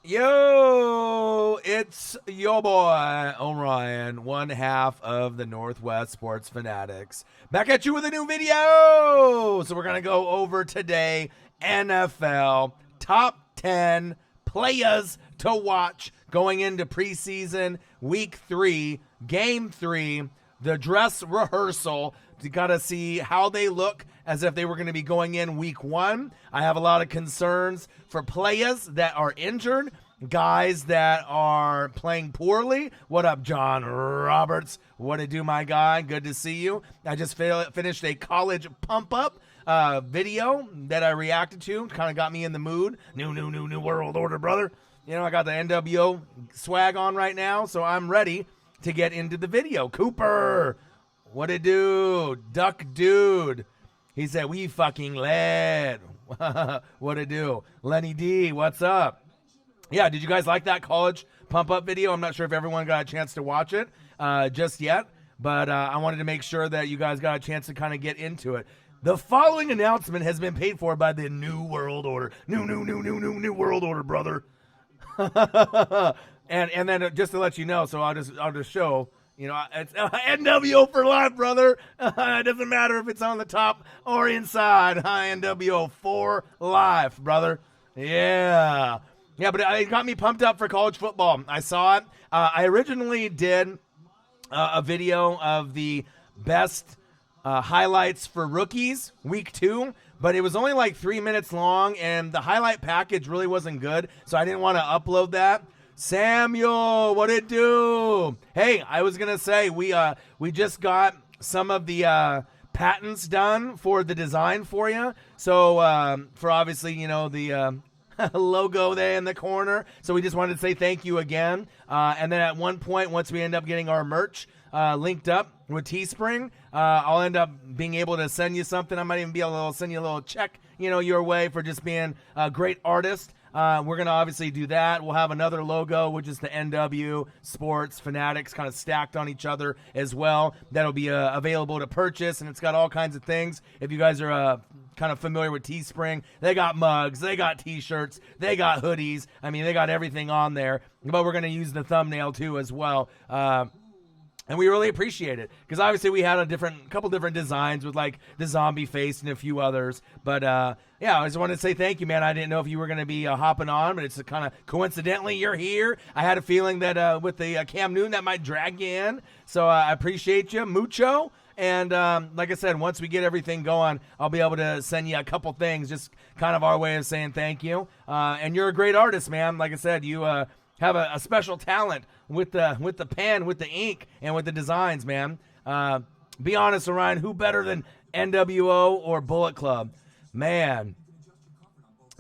Yo, it's your boy, Orion, one half of the Northwest Sports Fanatics. Back at you with a new video. So we're going to go over today NFL top 10 players to watch going into preseason week 3, game 3, the dress rehearsal. You got to see how they look as if they were going to be going in week 1. I have a lot of concerns for players that are injured, guys that are playing poorly. What up, John Roberts? What it do, my guy? Good to see you. I just finished a college pump-up video that I reacted to. Kind of got me in the mood. New world order, brother. You know, I got the NWO swag on right now, so I'm ready to get into the video. Cooper, what it do? Duck dude. He said, we fucking led. What it do? Lenny D, what's up? Yeah, did you guys like that college pump-up video? I'm not sure if everyone got a chance to watch it just yet, but I wanted to make sure that you guys got a chance to kind of get into it. The following announcement has been paid for by the New World Order. New World Order, brother. and then just to let you know, so I'll just show. You know, it's NWO for life, brother. It doesn't matter if it's on the top or inside. NWO for life, brother. Yeah. Yeah, but it got me pumped up for college football. I saw it. I originally did a video of the best highlights for rookies, week 2, but it was only like 3 minutes long, and the highlight package really wasn't good, so I didn't want to upload that. Samuel, what it do? Hey, I was gonna say we just got some of the patents done for the design for you. So for obviously, you know, the logo there in the corner. So we just wanted to say thank you again. And then at one point, once we end up getting our merch linked up with Teespring, I'll end up being able to send you something. I might even be able to send you a little check, you know, your way for just being a great artist. We're going to obviously do that. We'll have another logo, which is the NW Sports Fanatics, kind of stacked on each other as well. That'll be available to purchase, and it's got all kinds of things. If you guys are kind of familiar with Teespring, they got mugs, they got T-shirts, they got hoodies. I mean, they got everything on there. But we're going to use the thumbnail, too, as well. And we really appreciate it because obviously we had a couple different designs with like the zombie face and a few others. But yeah, I just wanted to say thank you, man. I didn't know if you were going to be hopping on, but it's kind of coincidentally you're here. I had a feeling that with the Cam Newton that might drag you in. So I appreciate you, mucho. And like I said, once we get everything going, I'll be able to send you a couple things, just kind of our way of saying thank you. And you're a great artist, man. Like I said, you have a special talent with the pen, with the ink, and with the designs, man. Be honest, Orion, who better than NWO or Bullet Club? Man,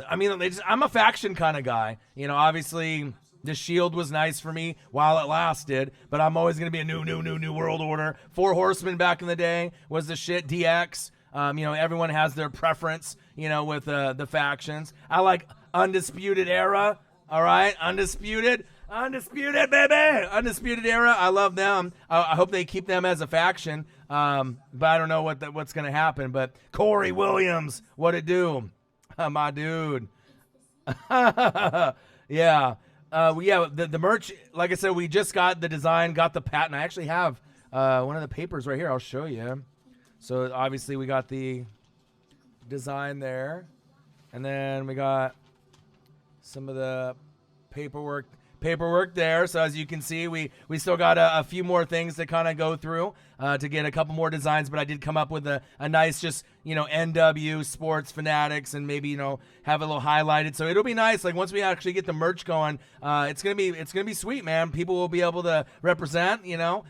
I mean, I'm a faction kind of guy. You know, obviously the Shield was nice for me while it lasted, but I'm always going to be a new world order. 4 Horsemen back in the day was the shit. DX, you know, everyone has their preference, you know, with the factions. I like Undisputed Era. All right, Undisputed, baby, Undisputed Era. I love them. I hope they keep them as a faction, but I don't know what's going to happen. But Corey Williams, what it do? My dude. Yeah. The merch, like I said, we just got the design, got the patent. I actually have one of the papers right here. I'll show you. So obviously we got the design there, and then we got some of the paperwork there. So as you can see, we still got a few more things to kind of go through to get a couple more designs, but I did come up with a nice, just, you know, NW Sports Fanatics, and maybe, you know, have a little highlighted. So it'll be nice. Like once we actually get the merch going, it's gonna be sweet, man. People will be able to represent, you know,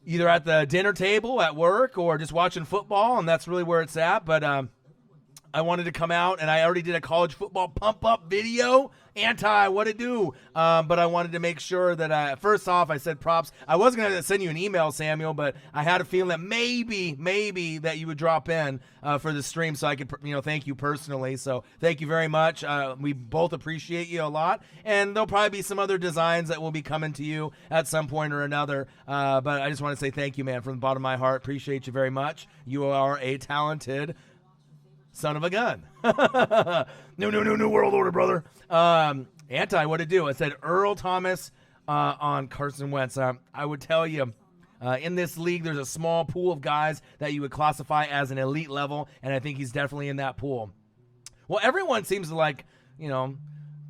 either at the dinner table at work or just watching football, and that's really where it's at. But I wanted to come out, and I already did a college football pump-up video, what it do, but I wanted to make sure that, first off, I said props. I was going to send you an email, Samuel, but I had a feeling that maybe that you would drop in for the stream so I could, you know, thank you personally. So thank you very much. We both appreciate you a lot, and there'll probably be some other designs that will be coming to you at some point or another, but I just want to say thank you, man, from the bottom of my heart. Appreciate you very much. You are a talented son of a gun. New world order, brother. What it do? I said Earl Thomas on Carson Wentz. I would tell you, in this league, there's a small pool of guys that you would classify as an elite level, and I think he's definitely in that pool. Well, everyone seems to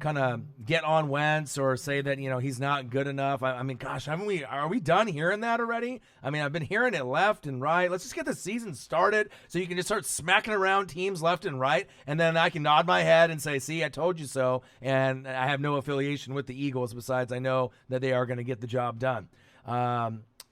kind of get on Wentz or say that, he's not good enough. I mean, gosh, are we done hearing that already? I mean, I've been hearing it left and right. Let's just get the season started so you can just start smacking around teams left and right, and then I can nod my head and say, see, I told you so, and I have no affiliation with the Eagles besides I know that they are going to get the job done.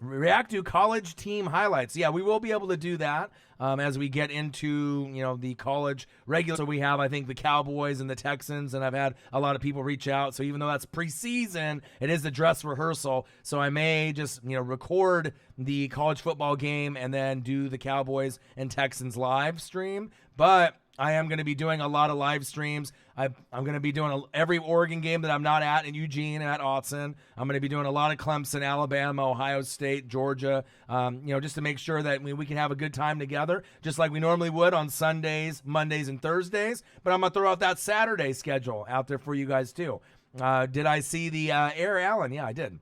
React to college team highlights. Yeah, we will be able to do that as we get into, the college regular. So we have, I think, the Cowboys and the Texans, and I've had a lot of people reach out. So even though that's preseason, it is the dress rehearsal. So I may just, record the college football game and then do the Cowboys and Texans live stream. But I am going to be doing a lot of live streams. I'm going to be doing every Oregon game that I'm not at in Eugene and at Autzen. I'm going to be doing a lot of Clemson, Alabama, Ohio State, Georgia, just to make sure that we can have a good time together, just like we normally would on Sundays, Mondays, and Thursdays. But I'm going to throw out that Saturday schedule out there for you guys too. Did I see the Air Allen? Yeah, I did.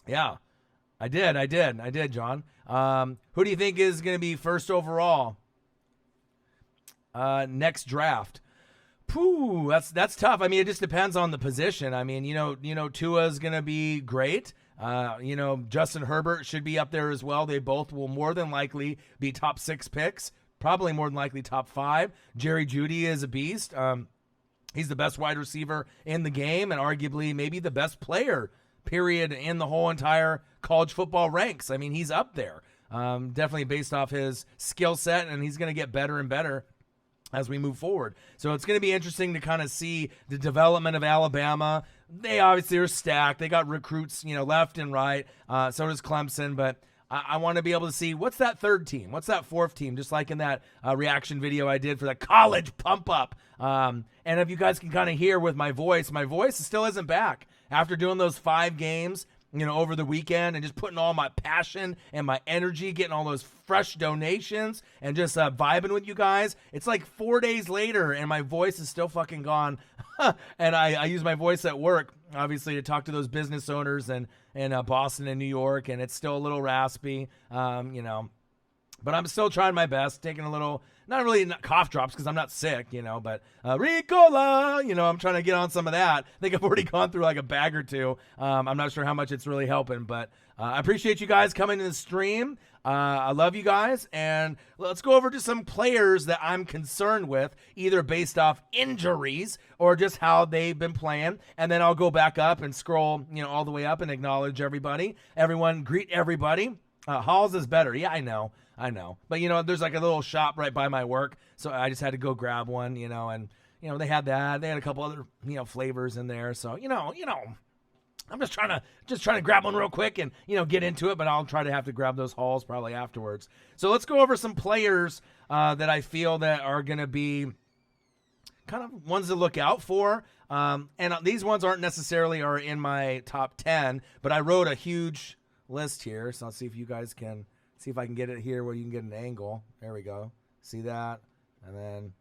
Yeah, I did, John. Who do you think is going to be first overall? Next draft. That's tough. I mean, it just depends on the position. I mean, Tua's going to be great. Justin Herbert should be up there as well. They both will more than likely be top 6 picks, probably more than likely top 5. Jerry Jeudy is a beast. He's the best wide receiver in the game and arguably maybe the best player, period, in the whole entire college football ranks. I mean, he's up there. Definitely based off his skill set, and he's going to get better and better as we move forward. So it's going to be interesting to kind of see the development of Alabama. They obviously are stacked. They got recruits, left and right. So does Clemson, but I want to be able to see what's that third team? What's that fourth team? Just like in that reaction video I did for the college pump up. And if you guys can kind of hear with my voice still isn't back. After doing those 5 games, over the weekend and just putting all my passion and my energy, getting all those fresh donations and just vibing with you guys. It's like 4 days later and my voice is still fucking gone. And I use my voice at work, obviously, to talk to those business owners in Boston and New York. And it's still a little raspy, but I'm still trying my best, taking a little, not really cough drops because I'm not sick, but Ricola, I'm trying to get on some of that. I think I've already gone through like a bag or two. I'm not sure how much it's really helping, but I appreciate you guys coming to the stream. I love you guys, and let's go over to some players that I'm concerned with, either based off injuries or just how they've been playing, and then I'll go back up and scroll, all the way up and acknowledge everybody. Everyone, greet everybody. Halls is better. Yeah, I know. But, there's like a little shop right by my work, so I just had to go grab one, and, they had that. They had a couple other, flavors in there. So, I'm just trying to grab one real quick and, get into it, but I'll try to have to grab those Halls probably afterwards. So let's go over some players that I feel that are going to be kind of ones to look out for. And these ones aren't necessarily are in my top 10, but I wrote a huge list here. So I'll see if you guys can see if I can get it here where you can get an angle. There we go. See that? And then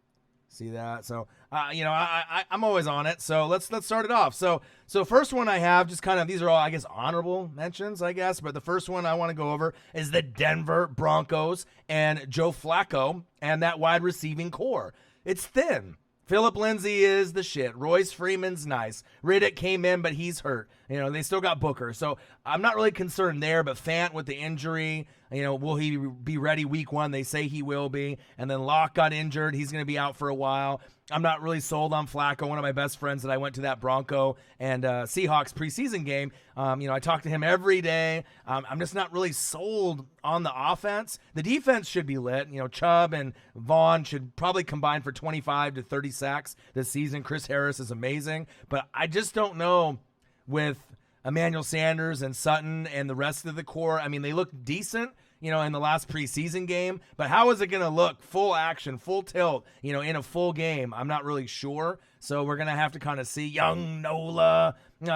see that. So, I'm always on it. So let's start it off. So first one I have, just kind of, these are all, I guess, honorable mentions, I guess. But the first one I want to go over is the Denver Broncos and Joe Flacco and that wide receiving core. It's thin. Phillip Lindsay is the shit. Royce Freeman's nice. Riddick came in, but he's hurt. They still got Booker. So I'm not really concerned there, but Fant with the injury, will he be ready week 1? They say he will be. And then Locke got injured. He's going to be out for a while. I'm not really sold on Flacco. One of my best friends that I went to that Bronco and Seahawks preseason game, I talk to him every day. I'm just not really sold on the offense. The defense should be lit. Chubb and Vaughn should probably combine for 25 to 30 sacks this season. Chris Harris is amazing. But I just don't know with Emmanuel Sanders and Sutton and the rest of the core. I mean, they look decent, in the last preseason game, but how is it going to look full action, full tilt, in a full game? I'm not really sure. So we're going to have to kind of see young Nola,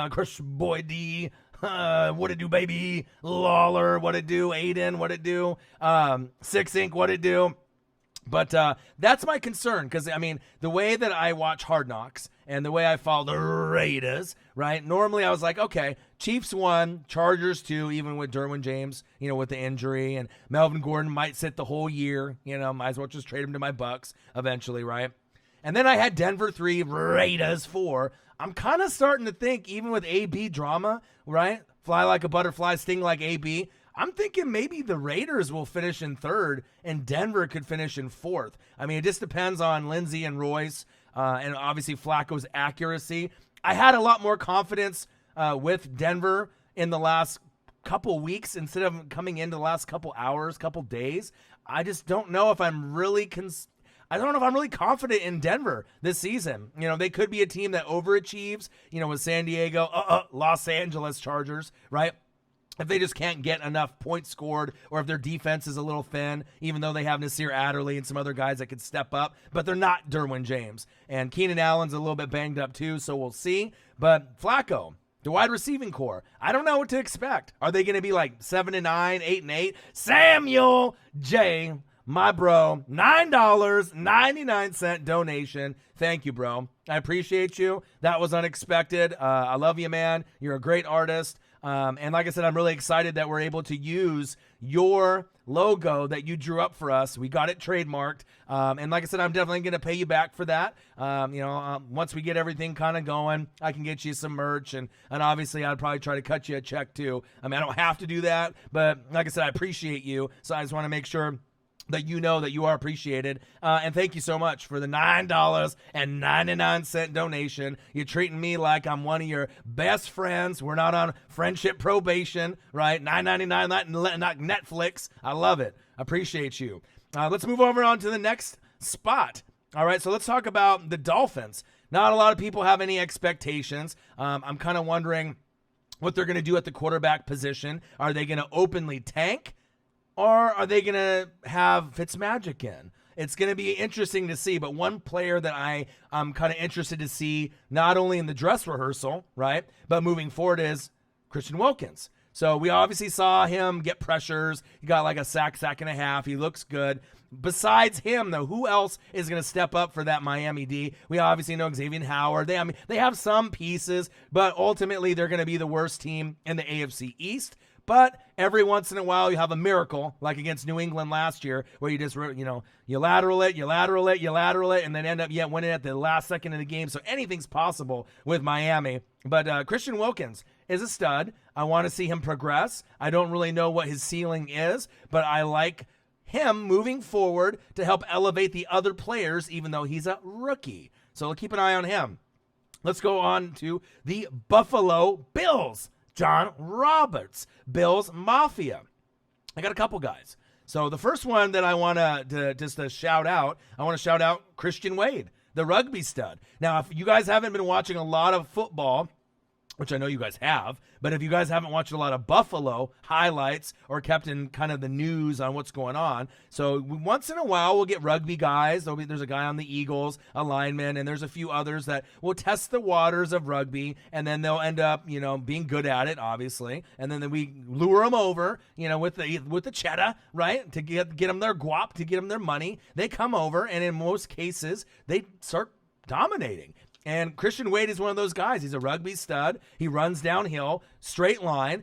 Chris Boyd D, what it do, baby? Lawler, what it do? Aiden, what it do? Six Ink, what it do? But that's my concern because, I mean, the way that I watch Hard Knocks and the way I follow the Raiders, right? Normally I was like, okay, Chiefs 1, Chargers 2, even with Derwin James, with the injury, and Melvin Gordon might sit the whole year. Might as well just trade him to my Bucks eventually, right? And then I had Denver 3, Raiders 4. I'm kind of starting to think, even with AB drama, right? Fly like a butterfly, sting like AB. I'm thinking maybe the Raiders will finish in 3rd and Denver could finish in 4th. I mean, it just depends on Lindsey and Royce and obviously Flacco's accuracy. I had a lot more confidence with Denver in the last couple weeks instead of coming into the last couple hours, couple days. I just don't know if I'm really confident in Denver this season. They could be a team that overachieves, with San Diego, Los Angeles Chargers, right? If they just can't get enough points scored, or if their defense is a little thin, even though they have Nasir Adderley and some other guys that could step up, but they're not Derwin James. And Keenan Allen's a little bit banged up too, so we'll see. But Flacco, the wide receiving core, I don't know what to expect. Are they going to be like 7-9, 8-8? Samuel J., my bro, $9.99 donation. Thank you, bro. I appreciate you. That was unexpected. I love you, man. You're a great artist. And like I said, I'm really excited that we're able to use your logo that you drew up for us. We got it trademarked. And like I said, I'm definitely going to pay you back for that. Once we get everything kind of going, I can get you some merch. And obviously, I'd probably try to cut you a check too. I mean, I don't have to do that. But like I said, I appreciate you. So I just want to make sure that you know that you are appreciated. And thank you so much for the $9.99 donation. You're treating me like I'm one of your best friends. We're not on friendship probation, right? $9.99, not Netflix. I love it. Appreciate you. Let's move over on to the next spot. All right, so let's talk about the Dolphins. Not a lot of people have any expectations. I'm kind of wondering what they're going to do at the quarterback position. Are they going to openly tank? Or are they going to have Fitzmagic in? It's going to be interesting to see. But one player that I'm kind of interested to see, not only in the dress rehearsal, right, but moving forward is Christian Wilkins. So we obviously saw him get pressures. He got like a sack and a half. He looks good. Besides him, though, who else is going to step up for that Miami D? We obviously know Xavier Howard. They have some pieces, but ultimately they're going to be the worst team in the AFC East. But every once in a while, you have a miracle, like against New England last year, where you just, you lateral it, and then end up winning at the last second of the game. So anything's possible with Miami. But Christian Wilkins is a stud. I want to see him progress. I don't really know what his ceiling is, but I like him moving forward to help elevate the other players, even though he's a rookie. So we'll keep an eye on him. Let's go on to the Buffalo Bills. John Roberts, Bills Mafia. I got a couple guys. So the first one that I want to shout out, I want to shout out Christian Wade, the rugby stud. Now, if you guys haven't been watching a lot of football, which I know you guys have, but if you guys haven't watched a lot of Buffalo highlights or kept in kind of the news on what's going on, so once in a while we'll get rugby guys. There's a guy on the Eagles, a lineman, and there's a few others that will test the waters of rugby, and then they'll end up, being good at it, obviously, and then we lure them over, with the cheddar, right, to get them their guap, to get them their money. They come over, and in most cases, they start dominating. And Christian Wade is one of those guys. He's a rugby stud. He runs downhill, straight line.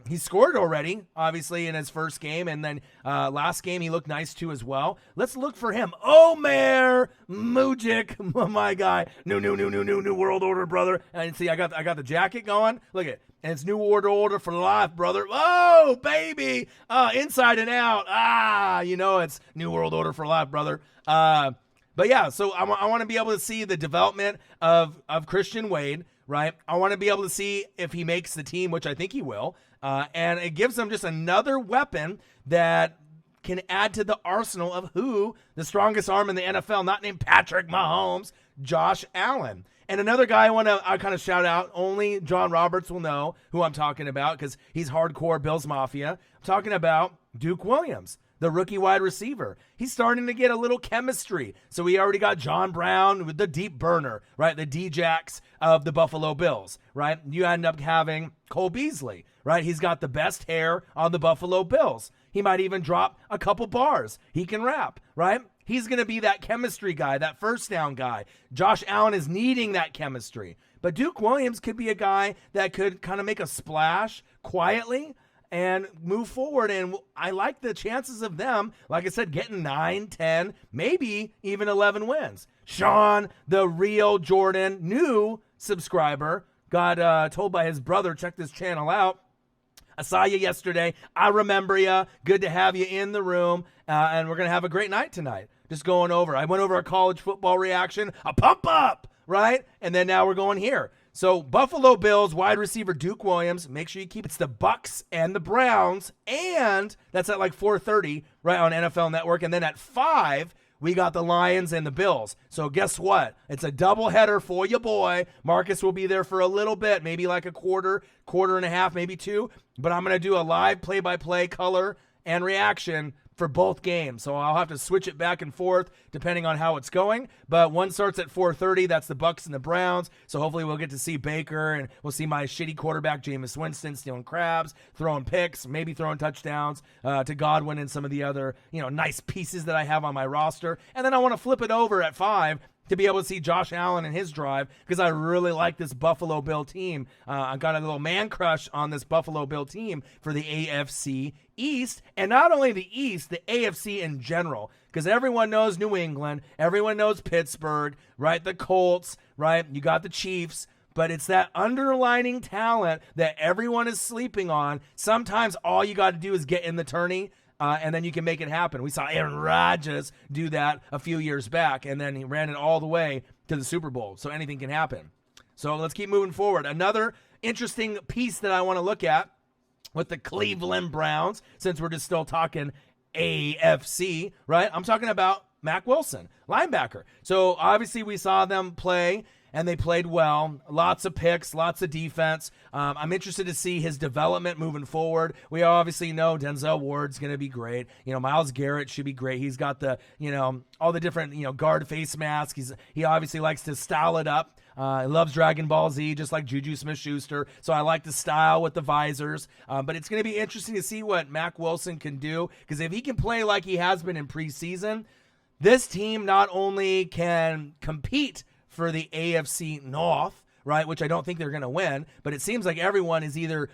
He scored already, obviously, in his first game. And then last game, he looked nice, too, as well. Let's look for him. Omer Mujic, my guy. New world order, brother. And see, I got the jacket going. Look at it. And it's new order for life, brother. Oh, baby. Inside and out. It's new world order for life, brother. But yeah, so I want to be able to see the development of Christian Wade, right? I want to be able to see if he makes the team, which I think he will. And it gives them just another weapon that can add to the arsenal of who the strongest arm in the NFL, not named Patrick Mahomes, Josh Allen. And another guy I kind of shout out, only John Roberts will know who I'm talking about because he's hardcore Bills Mafia. I'm talking about Duke Williams, the rookie wide receiver. He's starting to get a little chemistry. So we already got John Brown with the deep burner, right? The D-Jacks of the Buffalo Bills, right? You end up having Cole Beasley, right? He's got the best hair on the Buffalo Bills. He might even drop a couple bars. He can rap, right? He's going to be that chemistry guy, that first down guy. Josh Allen is needing that chemistry. But Duke Williams could be a guy that could kind of make a splash quietly and move forward. And I like the chances of them, like I said, getting 9, 10, maybe even 11 wins. Sean, the real Jordan, new subscriber, got told by his brother, check this channel out. I saw you yesterday. I remember you. Good to have you in the room. And we're going to have a great night tonight. Just going over. I went over a college football reaction, a pump up, right? And then now we're going here. So Buffalo Bills wide receiver Duke Williams. Make sure you keep it's the Bucks and the Browns. And that's at like 4:30 right on NFL Network. And then at 5, we got the Lions and the Bills. So guess what? It's a doubleheader for your boy. Marcus will be there for a little bit, maybe like a quarter and a half, maybe 2. But I'm going to do a live play-by-play color and reaction for both games. So I'll have to switch it back and forth depending on how it's going. But one starts at 4:30. That's the Bucks and the Browns. So hopefully we'll get to see Baker, and we'll see my shitty quarterback, Jameis Winston, stealing crabs, throwing picks, maybe throwing touchdowns to Godwin and some of the other, nice pieces that I have on my roster. And then I want to flip it over at 5 to be able to see Josh Allen and his drive, because I really like this Buffalo Bill team. I got a little man crush on this Buffalo Bill team for the AFC East, and not only the East, the AFC in general, because everyone knows New England, everyone knows Pittsburgh, right? The Colts, right? You got the Chiefs, but it's that underlining talent that everyone is sleeping on. Sometimes all you got to do is get in the tourney, and then you can make it happen. We saw Aaron Rodgers do that a few years back, and then he ran it all the way to the Super Bowl. So anything can happen. So let's keep moving forward. Another interesting piece that I want to look at with the Cleveland Browns, since we're just still talking AFC, right? I'm talking about Mack Wilson, linebacker. So obviously we saw them play, and they played well. Lots of picks, lots of defense. I'm interested to see his development moving forward. We obviously know Denzel Ward's going to be great. Myles Garrett should be great. He's got the, all the different, guard face masks. He obviously likes to style it up. He loves Dragon Ball Z, just like Juju Smith-Schuster. So I like the style with the visors. But it's going to be interesting to see what Mack Wilson can do, because if he can play like he has been in preseason, this team not only can compete for the AFC North, right, which I don't think they're going to win, but it seems like everyone is either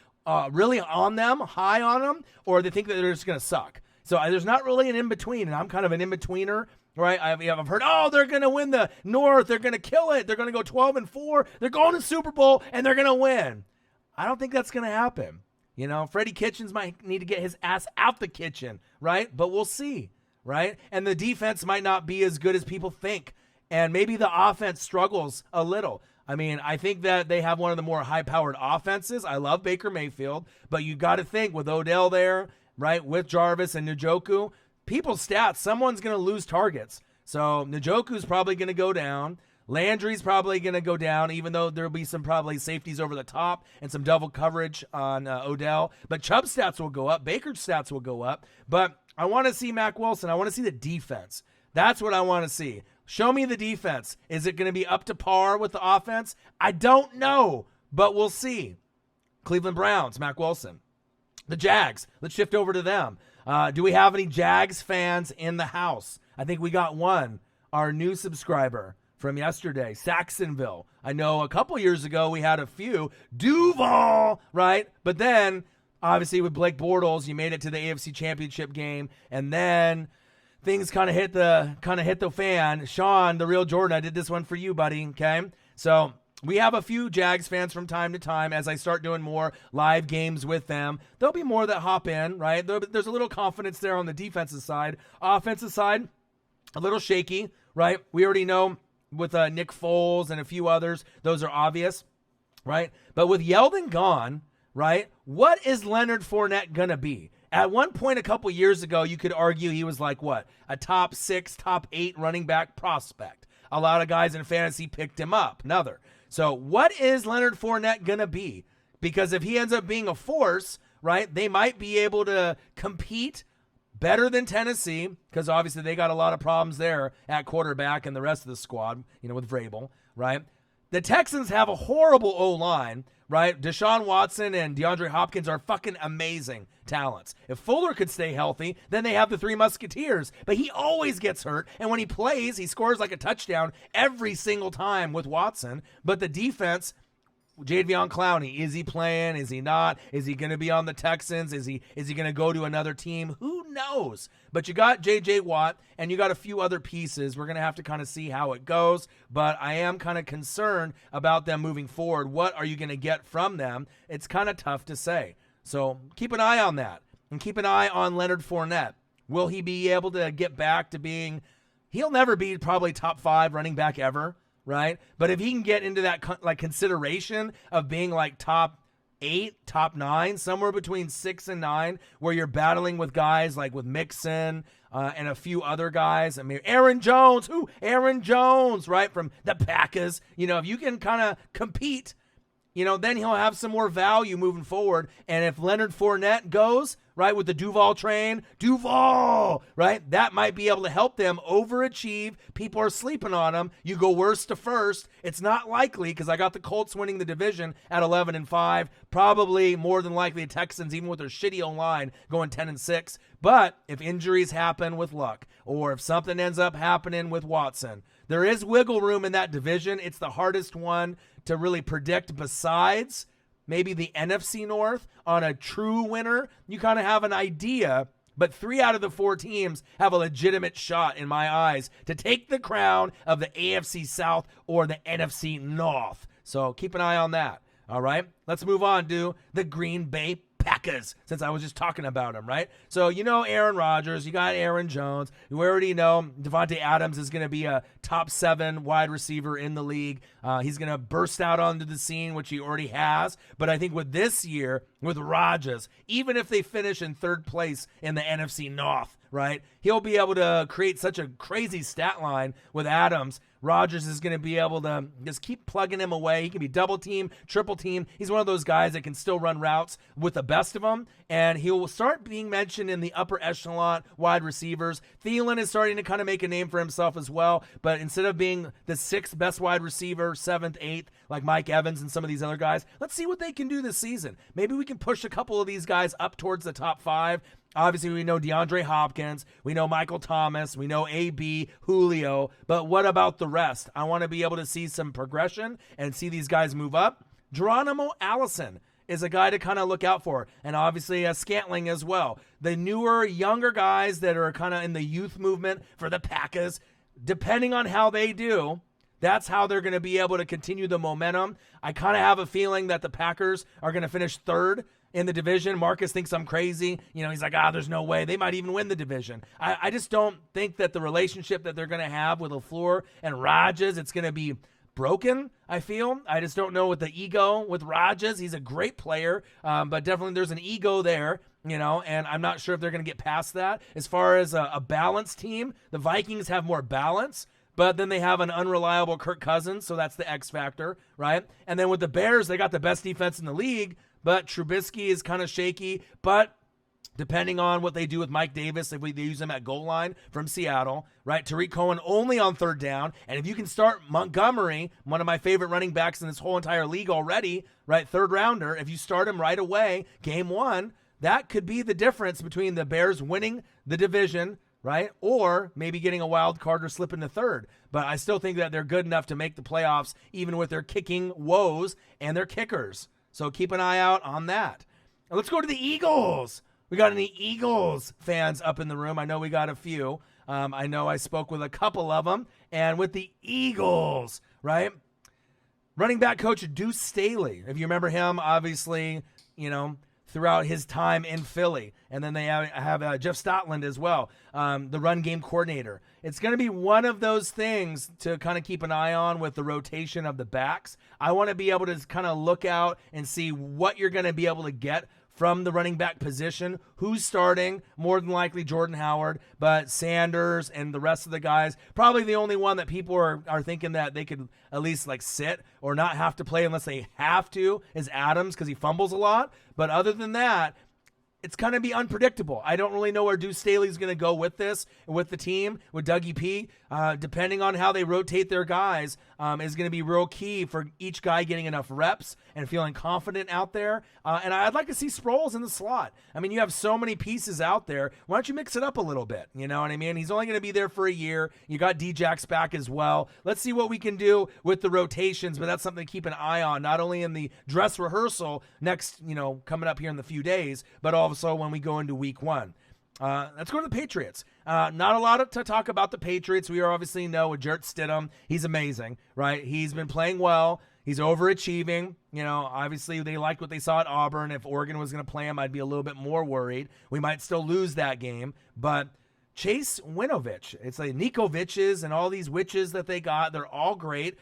really on them, high on them, or they think that they're just going to suck. So there's not really an in-between, and I'm kind of an in-betweener, right? I've heard, they're going to win the North, they're going to kill it, they're going to go 12-4, they're going to Super Bowl, and they're going to win. I don't think that's going to happen. Freddie Kitchens might need to get his ass out the kitchen, right? But we'll see, right? And the defense might not be as good as people think. And maybe the offense struggles a little. I mean, I think that they have one of the more high-powered offenses. I love Baker Mayfield, but you got to think with Odell there, right, with Jarvis and Njoku, people's stats, someone's going to lose targets. So Njoku's probably going to go down. Landry's probably going to go down, even though there'll be some probably safeties over the top and some double coverage on Odell. But Chubb's stats will go up. Baker's stats will go up. But I want to see Mack Wilson. I want to see the defense. That's what I want to see. Show me the defense. Is it going to be up to par with the offense? I don't know, but we'll see. Cleveland Browns, Mack Wilson. The Jags, let's shift over to them. Do we have any Jags fans in the house? I think we got one, our new subscriber from yesterday, Saxonville. I know a couple years ago we had a few. Duval, right? But then, obviously with Blake Bortles, you made it to the AFC Championship game, and then things kind of hit the fan. Sean, the real Jordan, I did this one for you, buddy, okay? So we have a few Jags fans from time to time as I start doing more live games with them. There'll be more that hop in, right? There's a little confidence there on the defensive side. Offensive side, a little shaky, right? We already know with Nick Foles and a few others, those are obvious, right? But with Yeldon gone, right, what is Leonard Fournette going to be? At one point a couple years ago, you could argue he was like what? A top 6, top 8 running back prospect. A lot of guys in fantasy picked him up. Another. So what is Leonard Fournette going to be? Because if he ends up being a force, right, they might be able to compete better than Tennessee, because obviously they got a lot of problems there at quarterback and the rest of the squad, with Vrabel, right? The Texans have a horrible O-line, right? Deshaun Watson and DeAndre Hopkins are fucking amazing talents. If Fuller could stay healthy, then they have the Three Musketeers. But he always gets hurt, and when he plays, he scores like a touchdown every single time with Watson. But the defense, Jadeveon Clowney, is he playing? Is he not? Is he going to be on the Texans? Is he going to go to another team? Who knows? But you got J.J. Watt, and you got a few other pieces. We're going to have to kind of see how it goes, but I am kind of concerned about them moving forward. What are you going to get from them? It's kind of tough to say. So keep an eye on that, and keep an eye on Leonard Fournette. Will he be able to get back to being – he'll never be probably top 5 running back ever, right? But if he can get into that like consideration of being like top 8, top 9, somewhere between 6 and 9, where you're battling with guys like with Mixon and a few other guys. I mean, Aaron Jones, right, from the Packers. You know, if you can kind of compete, you know, then he'll have some more value moving forward. And if Leonard Fournette goes, right, with the Duval train, right, that might be able to help them overachieve. People are sleeping on them. You go worst to first. It's not likely because I got the Colts winning the division at 11-5. Probably more than likely the Texans, even with their shitty O-line, going 10-6. But if injuries happen with Luck, or if something ends up happening with Watson, there is wiggle room in that division. It's the hardest one to really predict besides maybe the NFC North. On a true winner, you kind of have an idea, but 3 out of the 4 teams have a legitimate shot, in my eyes, to take the crown of the AFC South or the NFC North. So keep an eye on that. All right, let's move on to the Green Bay Packers, since I was just talking about them, right? So you know Aaron Rodgers, you got Aaron Jones. We already know Devontae Adams is going to be a top 7 wide receiver in the league. He's going to burst out onto the scene, which he already has. But I think with this year, with Rodgers, even if they finish in 3rd place in the NFC North, right, he'll be able to create such a crazy stat line with Adams. Rodgers is going to be able to just keep plugging him away. He can be double team, triple team. He's one of those guys that can still run routes with the best of them, and he will start being mentioned in the upper echelon wide receivers. Thielen is starting to kind of make a name for himself as well, but instead of being the 6th best wide receiver, 7th, 8th, like Mike Evans and some of these other guys, let's see what they can do this season. Maybe we can push a couple of these guys up towards the top 5. Obviously, we know DeAndre Hopkins, we know Michael Thomas, we know AB, Julio, but what about the rest? I want to be able to see some progression and see these guys move up. Geronimo Allison is a guy to kind of look out for, and obviously Scantling as well. The newer, younger guys that are kind of in the youth movement for the Packers, depending on how they do, that's how they're going to be able to continue the momentum. I kind of have a feeling that the Packers are going to finish 3rd in the division. Marcus thinks I'm crazy. You know, he's like, there's no way. They might even win the division. I just don't think that the relationship that they're going to have with LaFleur and Rodgers, it's going to be broken, I feel. I just don't know with the ego with Rodgers. He's a great player, but definitely there's an ego there, you know, and I'm not sure if they're going to get past that. As far as a balanced team, the Vikings have more balance, but then they have an unreliable Kirk Cousins, so that's the X factor, right? And then with the Bears, they got the best defense in the league, but Trubisky is kind of shaky. But depending on what they do with Mike Davis, if they use him at goal line from Seattle, right? Tariq Cohen only on 3rd down. And if you can start Montgomery, one of my favorite running backs in this whole entire league already, right? 3rd rounder, if you start him right away, game 1, that could be the difference between the Bears winning the division, right? Or maybe getting a wild card or slipping to 3rd. But I still think that they're good enough to make the playoffs, even with their kicking woes and their kickers. So keep an eye out on that. Now let's go to the Eagles. We got any Eagles fans up in the room? I know we got a few. I know I spoke with a couple of them. And with the Eagles, right? Running back coach Deuce Staley. If you remember him, obviously, you know, throughout his time in Philly. And then they have Jeff Stotland as well, the run game coordinator. It's going to be one of those things to kind of keep an eye on with the rotation of the backs. I want to be able to kind of look out and see what you're going to be able to get from the running back position. Who's starting? More than likely Jordan Howard, but Sanders and the rest of the guys. Probably the only one that people are thinking that they could at least like sit or not have to play unless they have to is Adams because he fumbles a lot. But other than that, it's going to be unpredictable. I don't really know where Deuce Staley's going to go with this, with the team, with Dougie P. Depending on how they rotate their guys is going to be real key for each guy getting enough reps and feeling confident out there. And I'd like to see Sproles in the slot. I mean, you have so many pieces out there. Why don't you mix it up a little bit? You know what I mean? He's only going to be there for a year. You got D-Jax back as well. Let's see what we can do with the rotations, but that's something to keep an eye on, not only in the dress rehearsal next, coming up here in the few days, but also when we go into week 1. Let's go to the Patriots. Not a lot to talk about the Patriots. We obviously know with Jarrett Stidham, he's amazing, right? He's been playing well. He's overachieving. Obviously they liked what they saw at Auburn. If Oregon was going to play him, I'd be a little bit more worried. We might still lose that game, but Chase Winovich, it's like Nikoviches and all these witches that they got. They're all great.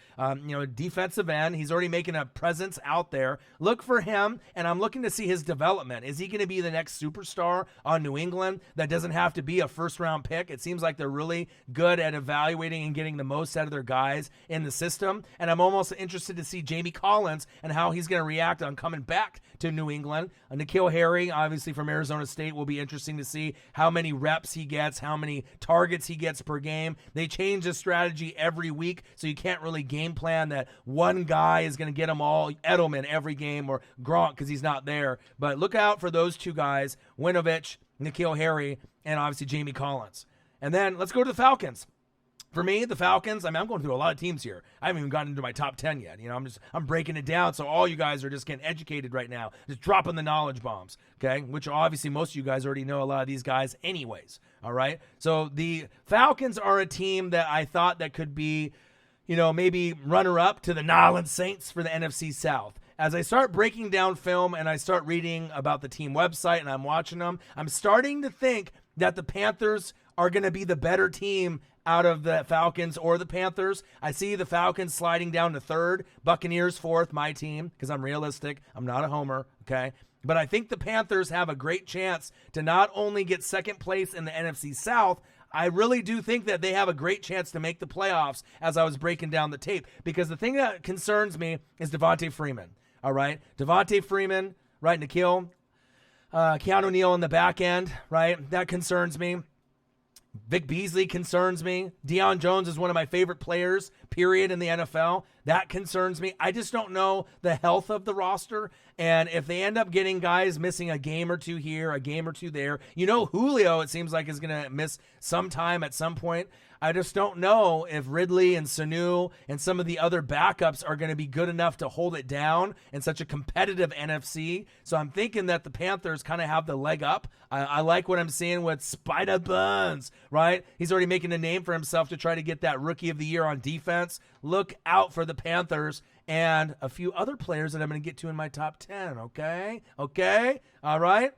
Defensive end. He's already making a presence out there. Look for him, and I'm looking to see his development. Is he going to be the next superstar on New England that doesn't have to be a first-round pick? It seems like they're really good at evaluating and getting the most out of their guys in the system, and I'm almost interested to see Jamie Collins and how he's going to react on coming back to New England. N'Keal Harry, obviously from Arizona State, will be interesting to see how many reps he gets, how many targets he gets per game. They change the strategy every week, so you can't really game plan that one guy is going to get them all, Edelman every game, or Gronk because he's not there. But look out for those two guys, Winovich, N'Keal Harry, and obviously Jamie Collins. And then let's go to the Falcons. For me, the Falcons, I'm going through a lot of teams here. I haven't even gotten into my top 10 yet. I'm breaking it down, so all you guys are just getting educated right now, just dropping the knowledge bombs, okay? Which obviously most of you guys already know a lot of these guys anyways, all right? So the Falcons are a team that I thought that could be, maybe runner-up to the New Orleans Saints for the NFC South. As I start breaking down film and I start reading about the team website and I'm watching them, I'm starting to think that the Panthers are going to be the better team out of the Falcons or the Panthers. I see the Falcons sliding down to 3rd, Buccaneers 4th, my team, because I'm realistic. I'm not a homer, okay? But I think the Panthers have a great chance to not only get 2nd place in the NFC South, I really do think that they have a great chance to make the playoffs as I was breaking down the tape, because the thing that concerns me is Devontae Freeman, all right? Devontae Freeman, right, Keanu Neal in the back end, right? That concerns me. Vic Beasley concerns me. Deion Jones is one of my favorite players, period, in the NFL. That concerns me. I just don't know the health of the roster. And if they end up getting guys missing a game or two here, a game or two there, Julio, it seems like, is going to miss some time at some point. I just don't know if Ridley and Sanu and some of the other backups are going to be good enough to hold it down in such a competitive NFC. So I'm thinking that the Panthers kind of have the leg up. I like what I'm seeing with Spider Buns, right? He's already making a name for himself to try to get that Rookie of the Year on defense. Look out for the Panthers and a few other players that I'm going to get to in my top 10, okay? Okay? All right?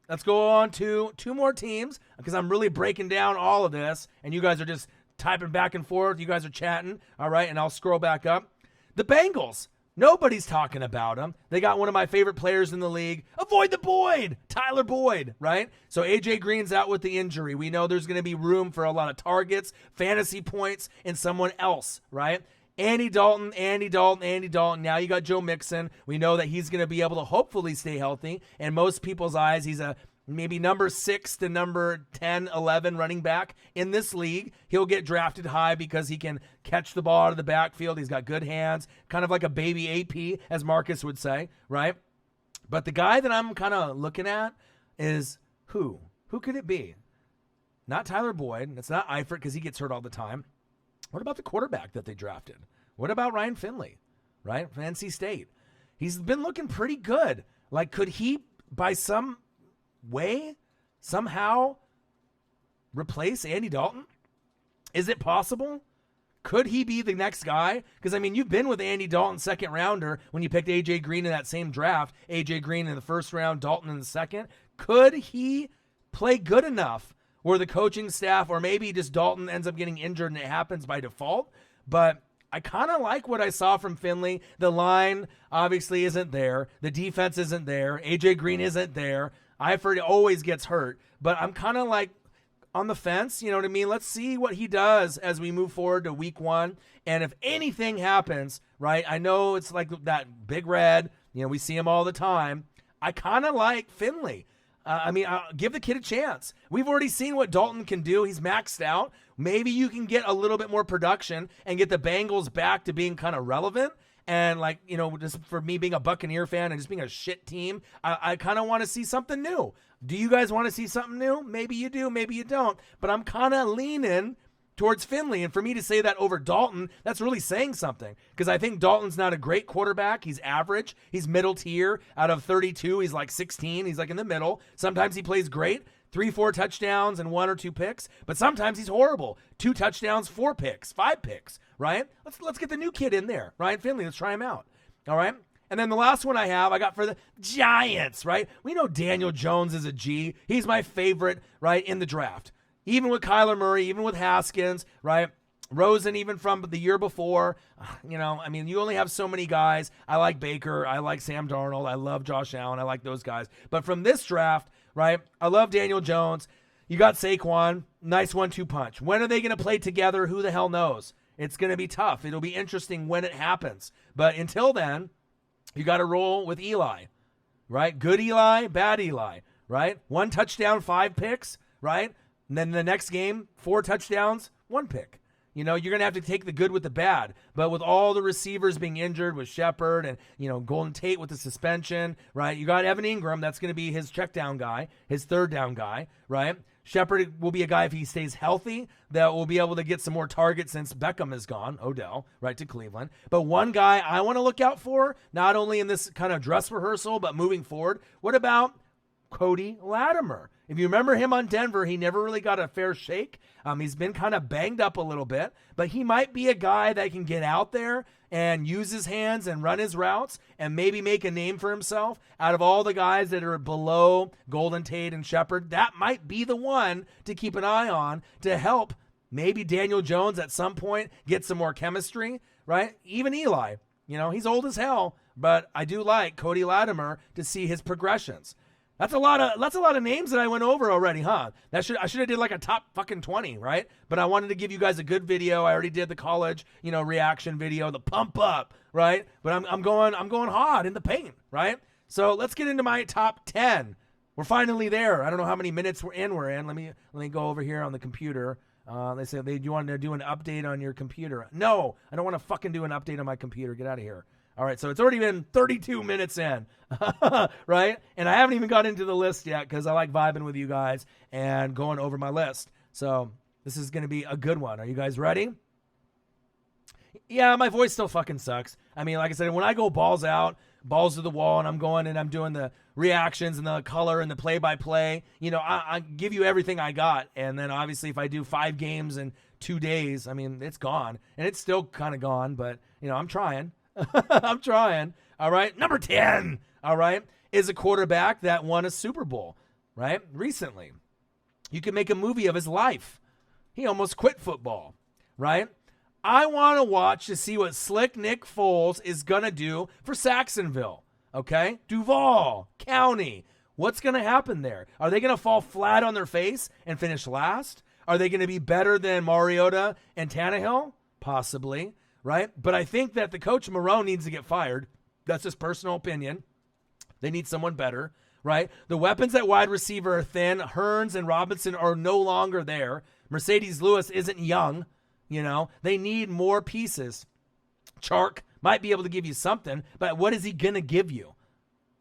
Let's go on to 2 more teams because I'm really breaking down all of this, and you guys are just typing back and forth. You guys are chatting, all right? And I'll scroll back up. The Bengals. Nobody's talking about them. They got one of my favorite players in the league. Avoid the Boyd, Tyler Boyd, right? So A.J. Green's out with the injury. We know there's going to be room for a lot of targets, fantasy points, and someone else, right? Andy Dalton. Now you got Joe Mixon. We know that he's going to be able to hopefully stay healthy. In most people's eyes, he's a maybe number 6 to number 10, 11 running back in this league. He'll get drafted high because he can catch the ball out of the backfield. He's got good hands, kind of like a baby AP, as Marcus would say, right? But the guy that I'm kind of looking at is who? Who could it be? Not Tyler Boyd. It's not Eifert because he gets hurt all the time. What about the quarterback that they drafted? What about Ryan Finley, right, from NC State? He's been looking pretty good. Like, could he, by some way, somehow replace Andy Dalton? Is it possible? Could he be the next guy? Because, you've been with Andy Dalton, 2nd rounder, when you picked A.J. Green in that same draft. A.J. Green in the 1st round, Dalton in the 2nd. Could he play good enough where the coaching staff, or maybe just Dalton ends up getting injured and it happens by default? But I kind of like what I saw from Finley. The line obviously isn't there. The defense isn't there. A.J. Green isn't there. Eifert always gets hurt. But I'm kind of like on the fence, you know what I mean? Let's see what he does as we move forward to week 1. And if anything happens, right, I know it's like that Big Red. We see him all the time. I kind of like Finley. Give the kid a chance. We've already seen what Dalton can do. He's maxed out. Maybe you can get a little bit more production and get the Bengals back to being kind of relevant. And just for me being a Buccaneer fan and just being a shit team, I kind of want to see something new. Do you guys want to see something new? Maybe you do, maybe you don't. But I'm kind of leaning towards Finley. And for me to say that over Dalton, that's really saying something. Because I think Dalton's not a great quarterback. He's average. He's middle tier. Out of 32, he's like 16. He's like in the middle. Sometimes he plays great. 3-4 touchdowns and 1 or 2 picks. But sometimes he's horrible. 2 touchdowns, 4 picks, 5 picks, right? Let's get the new kid in there, Ryan Finley. Let's try him out, all right? And then the last one I got for the Giants, right? We know Daniel Jones is a G. He's my favorite, right, in the draft. Even with Kyler Murray, even with Haskins, right? Rosen, even from the year before. You only have so many guys. I like Baker. I like Sam Darnold. I love Josh Allen. I like those guys. But from this draft, right, I love Daniel Jones. You got Saquon. Nice 1-2 punch. When are they going to play together? Who the hell knows? It's going to be tough. It'll be interesting when it happens. But until then, you got to roll with Eli, right? Good Eli, bad Eli, right? 1 touchdown, 5 picks, right? And then the next game, 4 touchdowns, 1 pick. You're going to have to take the good with the bad. But with all the receivers being injured with Shepard and, Golden Tate with the suspension, right? You got Evan Ingram. That's going to be his check down guy, his third down guy, right? Shepard will be a guy, if he stays healthy, that will be able to get some more targets since Beckham is gone, Odell, right, to Cleveland. But one guy I want to look out for, not only in this kind of dress rehearsal, but moving forward, what about Cody Latimer? If you remember him on Denver, he never really got a fair shake. He's been kind of banged up a little bit, but he might be a guy that can get out there and use his hands and run his routes and maybe make a name for himself. Out of all the guys that are below Golden Tate and Shepard, that might be the one to keep an eye on to help maybe Daniel Jones at some point get some more chemistry, right? Even Eli, he's old as hell, but I do like Cody Latimer to see his progressions. That's a lot of names that I went over already, huh? I should have did like a top fucking 20, right? But I wanted to give you guys a good video. I already did the college, reaction video, the pump up, right? But I'm going hard in the paint, right? So let's get into my top 10. We're finally there. I don't know how many minutes we're in. Let me go over here on the computer. They say, do you want to do an update on your computer? No, I don't want to fucking do an update on my computer. Get out of here. All right, so it's already been 32 minutes in, right? And I haven't even got into the list yet because I like vibing with you guys and going over my list. So this is going to be a good one. Are you guys ready? Yeah, my voice still fucking sucks. Like I said, when I go balls out, balls to the wall, and I'm going and I'm doing the reactions and the color and the play-by-play, I give you everything I got. And then obviously if I do 5 games in 2 days, it's gone. And it's still kind of gone, but, I'm trying. I'm trying. All right. Number 10. All right. Is a quarterback that won a Super Bowl, right? Recently. You can make a movie of his life. He almost quit football, right? I want to watch to see what slick Nick Foles is going to do for Saxonville. Okay. Duval County. What's going to happen there? Are they going to fall flat on their face and finish last? Are they going to be better than Mariota and Tannehill? Possibly. Right? But I think that the coach Marone needs to get fired. That's his personal opinion. They need someone better, right? The weapons at wide receiver are thin. Hearns and Robinson are no longer there. Mercedes Lewis isn't young. They need more pieces. Chark might be able to give you something, but what is he going to give you?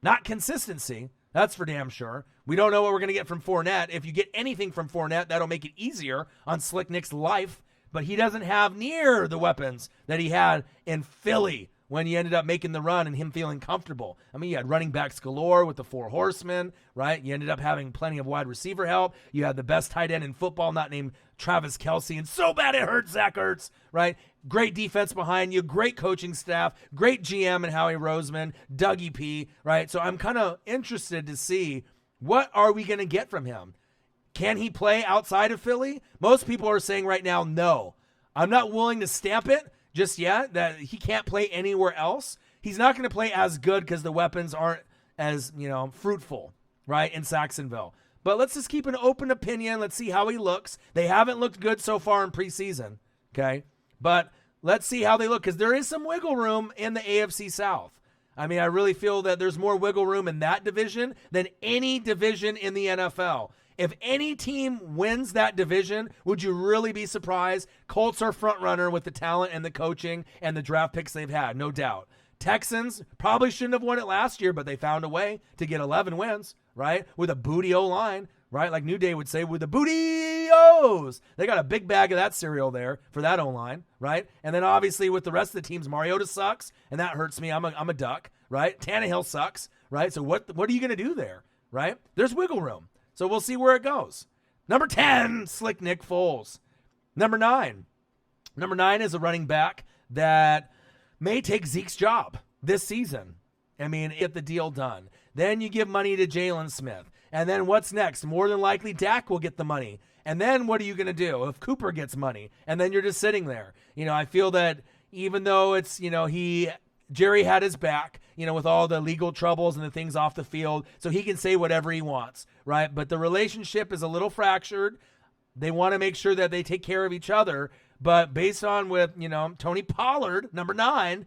Not consistency. That's for damn sure. We don't know what we're going to get from Fournette. If you get anything from Fournette, that'll make it easier on Slick Nick's life. But he doesn't have near the weapons that he had in Philly when he ended up making the run and him feeling comfortable. You had running backs galore with the 4 horsemen, right? You ended up having plenty of wide receiver help. You had the best tight end in football, not named Travis Kelce, and so bad it hurt Zach Ertz, right? Great defense behind you, great coaching staff, great GM and Howie Roseman, Dougie P, right? So I'm kind of interested to see what are we going to get from him. Can he play outside of Philly? Most people are saying right now, no. I'm not willing to stamp it just yet that he can't play anywhere else. He's not going to play as good because the weapons aren't as, fruitful, right, in Saxonville. But let's just keep an open opinion. Let's see how he looks. They haven't looked good so far in preseason, okay? But let's see how they look because there is some wiggle room in the AFC South. I mean, I really feel that there's more wiggle room in that division than any division in the NFL. If any team wins that division, would you really be surprised? Colts are front runner with the talent and the coaching and the draft picks they've had, no doubt. Texans probably shouldn't have won it last year, but they found a way to get 11 wins, right? With a booty O-line, right? Like New Day would say, with the booty-O's. They got a big bag of that cereal there for that O-line, right? And then obviously with the rest of the teams, Mariota sucks, and that hurts me. I'm a duck, right? Tannehill sucks, right? So what are you going to do there, right? There's wiggle room. So we'll see where it goes. Number 10, slick Nick Foles. Number 9 is a running back that may take Zeke's job this season. I mean, get the deal done. Then you give money to Jalen Smith. And then what's next? More than likely, Dak will get the money. And then what are you going to do if Cooper gets money? And then you're just sitting there. I feel that even though it's, Jerry had his back, with all the legal troubles and the things off the field, so he can say whatever he wants, right? But the relationship is a little fractured. They want to make sure that they take care of each other. But based on with, Tony Pollard, number 9,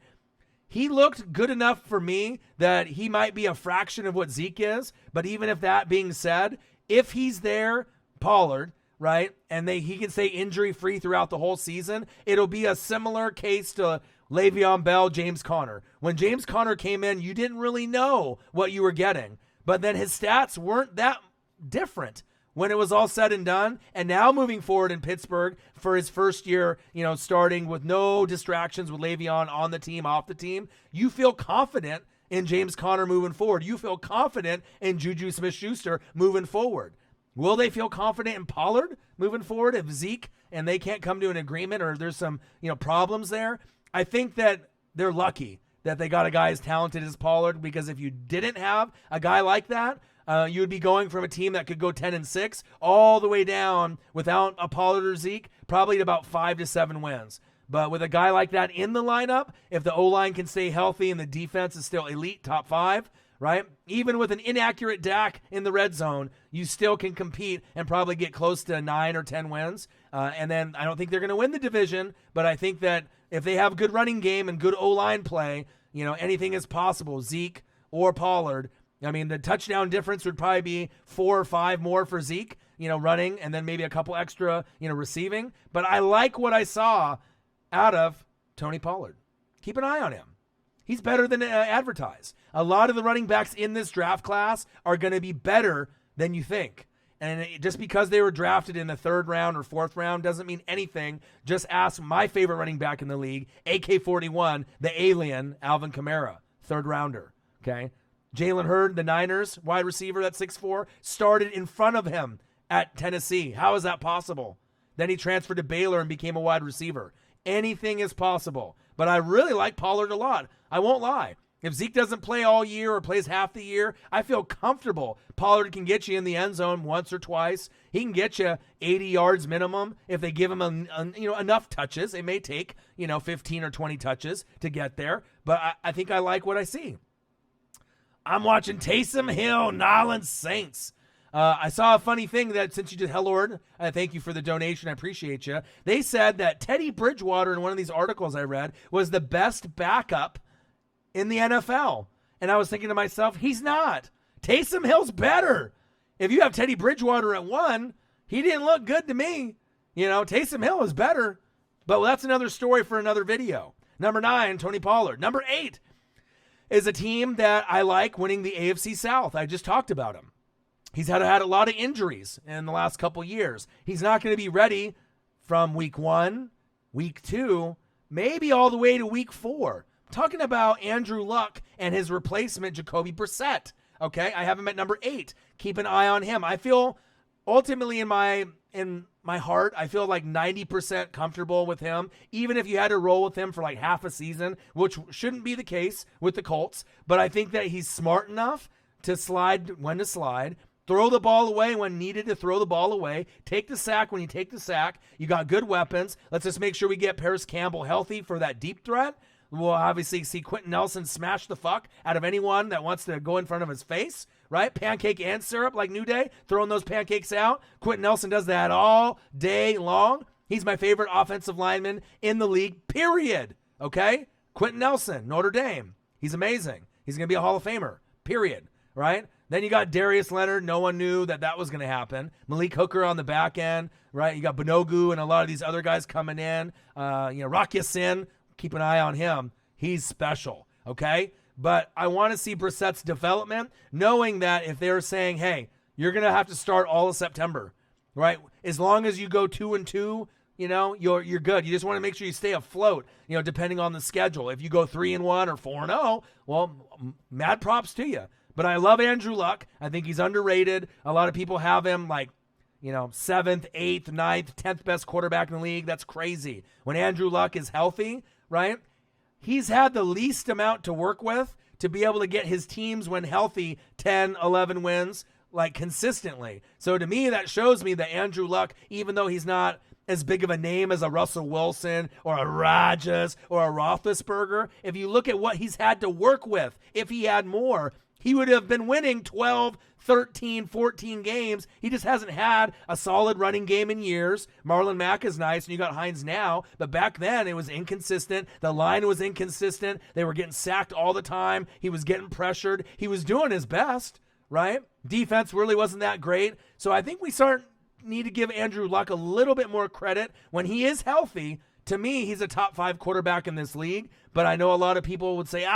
he looked good enough for me that he might be a fraction of what Zeke is. But even if that being said, if he's there, Pollard, right, and he can stay injury-free throughout the whole season, it'll be a similar case to Le'Veon Bell, James Conner. When James Conner came in, you didn't really know what you were getting. But then his stats weren't that different when it was all said and done. And now moving forward in Pittsburgh for his first year, starting with no distractions with Le'Veon on the team, off the team, you feel confident in James Conner moving forward. You feel confident in Juju Smith-Schuster moving forward. Will they feel confident in Pollard moving forward if Zeke and they can't come to an agreement or there's some, problems there? I think that they're lucky that they got a guy as talented as Pollard, because if you didn't have a guy like that, you would be going from a team that could go 10-6 all the way down without a Pollard or Zeke, probably at about 5 to 7 wins. But with a guy like that in the lineup, if the O-line can stay healthy and the defense is still elite, top 5, right? Even with an inaccurate Dak in the red zone, you still can compete and probably get close to 9 or 10 wins. And then I don't think they're going to win the division, but I think that if they have good running game and good O-line play, anything is possible. Zeke or Pollard. I mean, the touchdown difference would probably be 4 or 5 more for Zeke, running, and then maybe a couple extra, receiving. But I like what I saw out of Tony Pollard. Keep an eye on him. He's better than advertised. A lot of the running backs in this draft class are going to be better than you think. And just because they were drafted in the 3rd round or 4th round doesn't mean anything. Just ask my favorite running back in the league, AK-41, the alien, Alvin Kamara, 3rd rounder. Okay. Jalen Hurd, the Niners wide receiver at 6'4", started in front of him at Tennessee. How is that possible? Then he transferred to Baylor and became a wide receiver. Anything is possible. But I really like Pollard a lot. I won't lie. If Zeke doesn't play all year or plays half the year, I feel comfortable. Pollard can get you in the end zone once or twice. He can get you 80 yards minimum if they give him enough touches. It may take 15 or 20 touches to get there, but I think I like what I see. I'm watching Taysom Hill, Nolans Saints. I saw a funny thing that since you did, Lord, thank you for the donation. I appreciate you. They said that Teddy Bridgewater in one of these articles I read was the best backup in the NFL. And I was thinking to myself, he's not. Taysom Hill's better. If you have Teddy Bridgewater at 1, he didn't look good to me. Taysom Hill is better. But that's another story for another video. Number 9, Tony Pollard. Number 8 is a team that I like winning the AFC South. I just talked about him. He's had a lot of injuries in the last couple years. He's not going to be ready from week 1, week 2, maybe all the way to week 4. Talking about Andrew Luck and his replacement, Jacoby Brissett. Okay, I have him at number 8. Keep an eye on him. I feel ultimately in my heart, I feel like 90% comfortable with him, even if you had to roll with him for like half a season, which shouldn't be the case with the Colts. But I think that he's smart enough to slide when to slide, throw the ball away when needed to throw the ball away, take the sack when you take the sack. You got good weapons. Let's just make sure we get Paris Campbell healthy for that deep threat. We'll obviously see Quentin Nelson smash the fuck out of anyone that wants to go in front of his face, right? Pancake and syrup like New Day, throwing those pancakes out. Quentin Nelson does that all day long. He's my favorite offensive lineman in the league, period. Okay? Quentin Nelson, Notre Dame. He's amazing. He's going to be a Hall of Famer, period, right? Then you got Darius Leonard. No one knew that was going to happen. Malik Hooker on the back end, right? You got Banogu and a lot of these other guys coming in. Rock Ya-Sin, keep an eye on him. He's special, okay? But I want to see Brissett's development, knowing that if they're saying, hey, you're going to have to start all of September, right? As long as you go 2-2, you're good. You just want to make sure you stay afloat, depending on the schedule. If you go 3-1 or 4-0, well, mad props to you. But I love Andrew Luck. I think he's underrated. A lot of people have him like, 7th, 8th, 9th, 10th best quarterback in the league. That's crazy. When Andrew Luck is healthy, right? He's had the least amount to work with to be able to get his teams, when healthy, 10, 11 wins, like consistently. So to me, that shows me that Andrew Luck, even though he's not as big of a name as a Russell Wilson or a Rodgers or a Roethlisberger, if you look at what he's had to work with, if he had more, he would have been winning 12, 13, 14 games. He just hasn't had a solid running game in years. Marlon Mack is nice, and you got Hines now. But back then, it was inconsistent. The line was inconsistent. They were getting sacked all the time. He was getting pressured. He was doing his best, right? Defense really wasn't that great. So I think we need to give Andrew Luck a little bit more credit. When he is healthy, to me, he's a top 5 quarterback in this league. But I know a lot of people would say,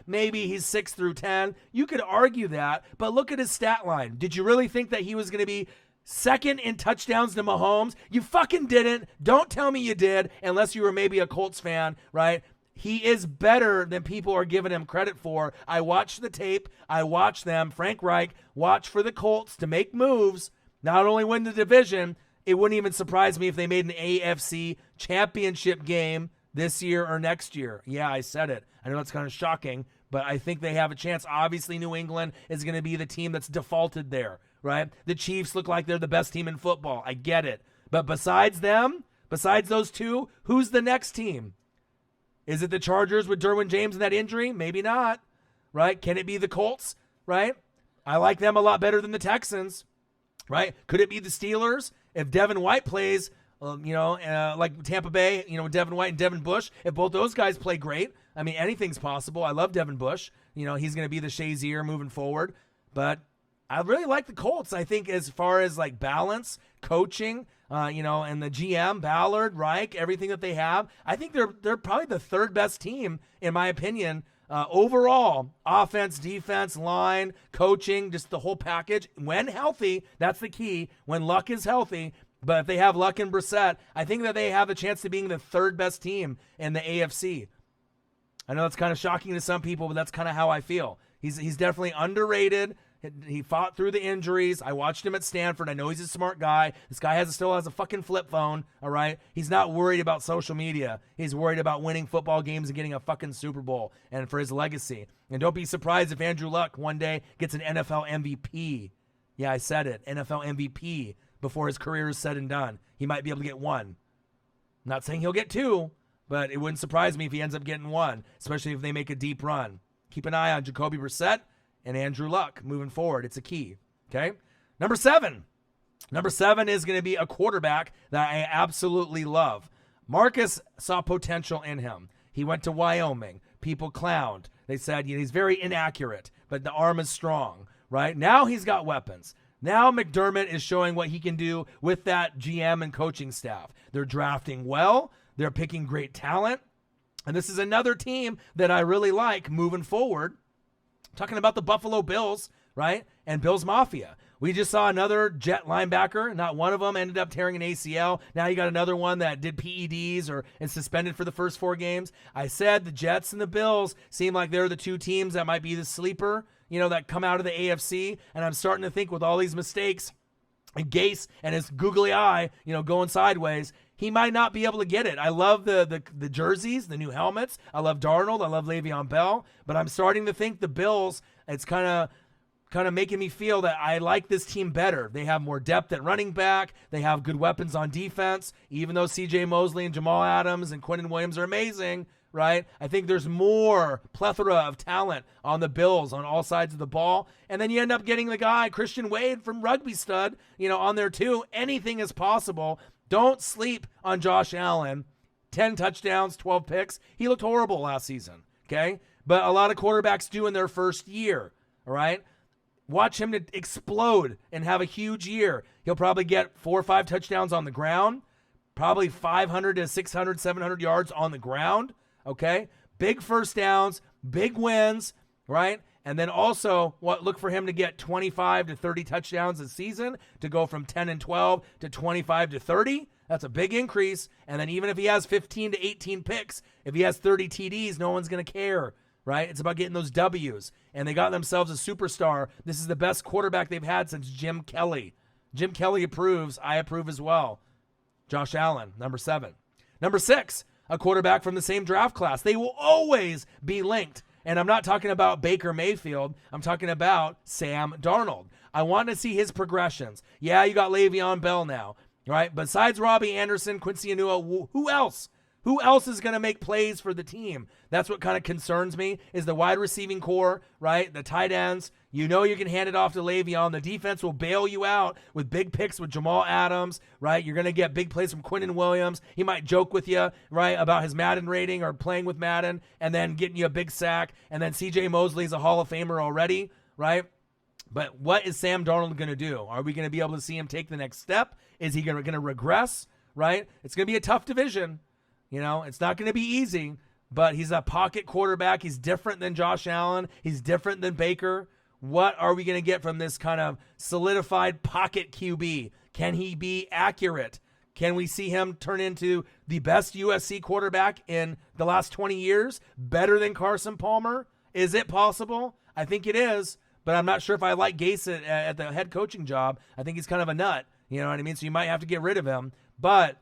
maybe he's 6 through 10. You could argue that, but look at his stat line. Did you really think that he was going to be second in touchdowns to Mahomes? You fucking didn't. Don't tell me you did, unless you were maybe a Colts fan, right? He is better than people are giving him credit for. I watched the tape. I watched them. Frank Reich watch for the Colts to make moves, not only win the division. It wouldn't even surprise me if they made an AFC championship game this year or next year. Yeah, I said it. I know it's kind of shocking, but I think they have a chance. Obviously, New England is going to be the team that's defaulted there, right? The Chiefs look like they're the best team in football. I get it. But besides them, besides those two, who's the next team? Is it the Chargers with Derwin James and that injury? Maybe not, right? Can it be the Colts, right? I like them a lot better than the Texans, right? Could it be the Steelers? If Devin White plays, like Tampa Bay, Devin White and Devin Bush, if both those guys play great, I mean, anything's possible. I love Devin Bush. He's going to be the Shazier moving forward. But I really like the Colts. I think as far as like balance, coaching, and the GM, Ballard, Reich, everything that they have, I think they're probably the third best team, in my opinion, overall. Offense, defense, line, coaching, just the whole package. When healthy, that's the key. When Luck is healthy. But if they have Luck and Brissett, I think that they have a chance to being the third best team in the AFC. I know it's kind of shocking to some people, but that's kind of how I feel. He's definitely underrated. He fought through the injuries. I watched him at Stanford. I know he's a smart guy. This guy still has a fucking flip phone, all right? He's not worried about social media. He's worried about winning football games and getting a fucking Super Bowl and for his legacy. And don't be surprised if Andrew Luck one day gets an NFL MVP. Yeah, I said it, NFL MVP. Before his career is said and done. He might be able to get one. I'm not saying he'll get 2, but it wouldn't surprise me if he ends up getting 1, especially if they make a deep run. Keep an eye on Jacoby Brissett and Andrew Luck moving forward. It's a key, okay? Number 7. Number 7 is going to be a quarterback that I absolutely love. Marcus saw potential in him. He went to Wyoming. People clowned. They said he's very inaccurate, but the arm is strong, right? Now he's got weapons. Now McDermott is showing what he can do with that GM and coaching staff. They're drafting well. They're picking great talent. And this is another team that I really like moving forward. I'm talking about the Buffalo Bills, right? And Bills Mafia. We just saw another Jet linebacker. Not one of them ended up tearing an ACL. Now you got another one that did PEDs and suspended for the first 4 games. I said the Jets and the Bills seem like they're the 2 teams that might be the sleeper, that come out of the AFC. And I'm starting to think with all these mistakes and Gase and his googly eye, going sideways, he might not be able to get it. I love the jerseys, the new helmets. I love Darnold. I love Le'Veon Bell. But I'm starting to think the Bills, it's kind of making me feel that I like this team better. They have more depth at running back. They have good weapons on defense. Even though C.J. Mosley and Jamal Adams and Quinnen Williams are amazing, right? I think there's more plethora of talent on the Bills on all sides of the ball. And then you end up getting the guy, Christian Wade from Rugby Stud, on there too. Anything is possible. Don't sleep on Josh Allen. 10 touchdowns, 12 picks. He looked horrible last season, okay? but a lot of quarterbacks do in their first year, all right? Watch him to explode and have a huge year. He'll probably get 4 or 5 touchdowns on the ground, probably 500 to 600, 700 yards on the ground, okay? Big first downs, big wins, right? And then also look for him to get 25 to 30 touchdowns a season to go from 10 and 12 to 25 to 30. That's a big increase. And then even if he has 15 to 18 picks, if he has 30 TDs, no one's going to care, right? It's about getting those W's. And they got themselves a superstar. This is the best quarterback they've had since Jim Kelly. Jim Kelly approves. I approve as well. Josh Allen, number 7. Number 6, a quarterback from the same draft class. They will always be linked. And I'm not talking about Baker Mayfield. I'm talking about Sam Darnold. I want to see his progressions. Yeah, you got Le'Veon Bell now, right? Besides Robbie Anderson, Quincy Enunwa, who else? Who else is going to make plays for the team? That's what kind of concerns me is the wide receiving core, right? The tight ends. You know you can hand it off to Le'Veon. The defense will bail you out with big picks with Jamal Adams, right? You're going to get big plays from Quinnen Williams. He might joke with you, right, about his Madden rating or playing with Madden and then getting you a big sack. And then C.J. Mosley's a Hall of Famer already, right? But what is Sam Darnold going to do? Are we going to be able to see him take the next step? Is he going to regress, right? It's going to be a tough division. You know, it's not going to be easy, but he's a pocket quarterback. He's different than Josh Allen. He's different than Baker. What are we going to get from this kind of solidified pocket QB? Can he be accurate? Can we see him turn into the best USC quarterback in the last 20 years? Better than Carson Palmer? Is it possible? I think it is, but I'm not sure if I like Gase at the head coaching job. I think he's kind of a nut. You know what I mean? So you might have to get rid of him, but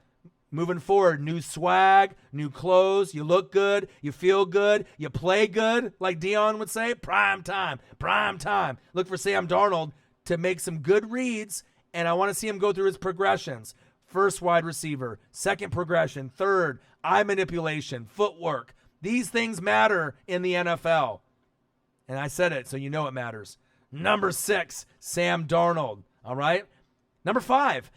moving forward, new swag, new clothes, you look good, you feel good, you play good, like Dion would say, prime time, prime time. Look for Sam Darnold to make some good reads, and I want to see him go through his progressions. First wide receiver, second progression, third, eye manipulation, footwork. These things matter in the NFL. And I said it, so you know it matters. Number 6, Sam Darnold, all right? Number 5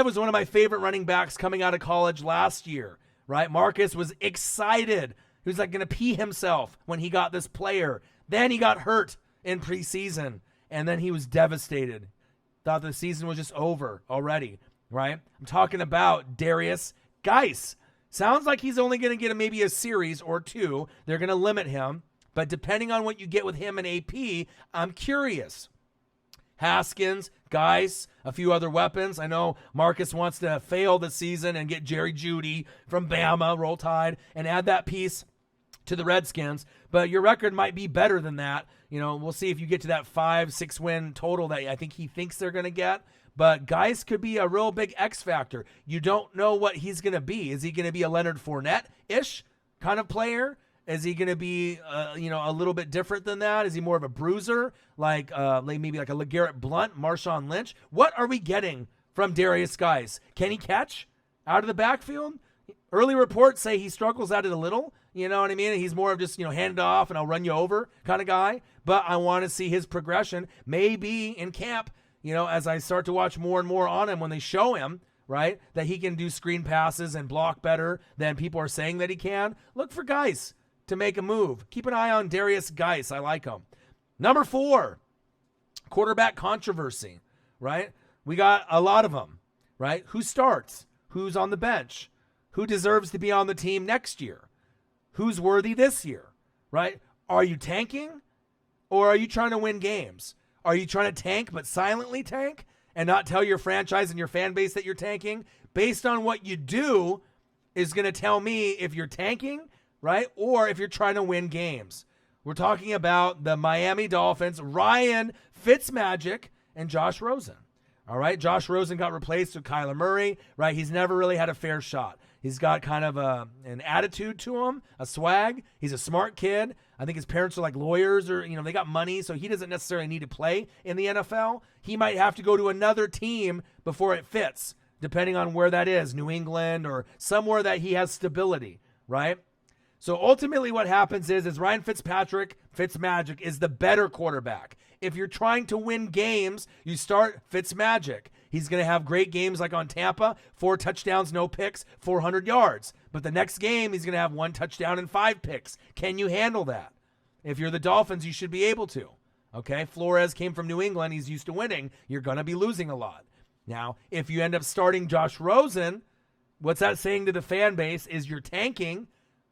was one of my favorite running backs coming out of college last year, right? Marcus was excited. He was like going to pee himself when he got this player. Then he got hurt in preseason, and then he was devastated. Thought the season was just over already, right? I'm talking about Darius Geis. Sounds like he's only going to get maybe a series or 2. They're going to limit him, but depending on what you get with him and AP, I'm curious. Haskins, Geis, a few other weapons. I know Marcus wants to fail this season and get Jerry Jeudy from Bama, Roll Tide, and add that piece to the Redskins. But your record might be better than that. You know, we'll see if you get to that 5-6 win total that I think he thinks they're going to get. But Geis could be a real big X factor. You don't know what he's going to be. Is he going to be a Leonard Fournette-ish kind of player? Is he going to be, a little bit different than that? Is he more of a bruiser, like maybe like a LeGarrette Blount, Marshawn Lynch? What are we getting from Darius Geis? Can he catch out of the backfield? Early reports say he struggles at it a little. You know what I mean? He's more of just, hand it off and I'll run you over kind of guy. But I want to see his progression maybe in camp, as I start to watch more and more on him when they show him, right, that he can do screen passes and block better than people are saying that he can. Look for Geis to make a move. Keep an eye on Darius Geis. I like him. Number 4, quarterback controversy, right? We got a lot of them, right? Who starts? Who's on the bench? Who deserves to be on the team next year? Who's worthy this year, right? Are you tanking or are you trying to win games? Are you trying to tank but silently tank and not tell your franchise and your fan base that you're tanking? Based on what you do is going to tell me if you're tanking, right? Or if you're trying to win games. We're talking about the Miami Dolphins, Ryan Fitzmagic, and Josh Rosen. All right, Josh Rosen got replaced with Kyler Murray, right? He's never really had a fair shot. He's got kind of an attitude to him, a swag. He's a smart kid. I think his parents are like lawyers or, they got money, so he doesn't necessarily need to play in the NFL. He might have to go to another team before it fits, depending on where that is, New England or somewhere that he has stability, right? So ultimately what happens is Ryan Fitzmagic is the better quarterback. If you're trying to win games, you start Fitzmagic. He's going to have great games like on Tampa, 4 touchdowns, no picks, 400 yards. But the next game, he's going to have 1 touchdown and 5 picks. Can you handle that? If you're the Dolphins, you should be able to. Okay, Flores came from New England. He's used to winning. You're going to be losing a lot. Now, if you end up starting Josh Rosen, what's that saying to the fan base is you're tanking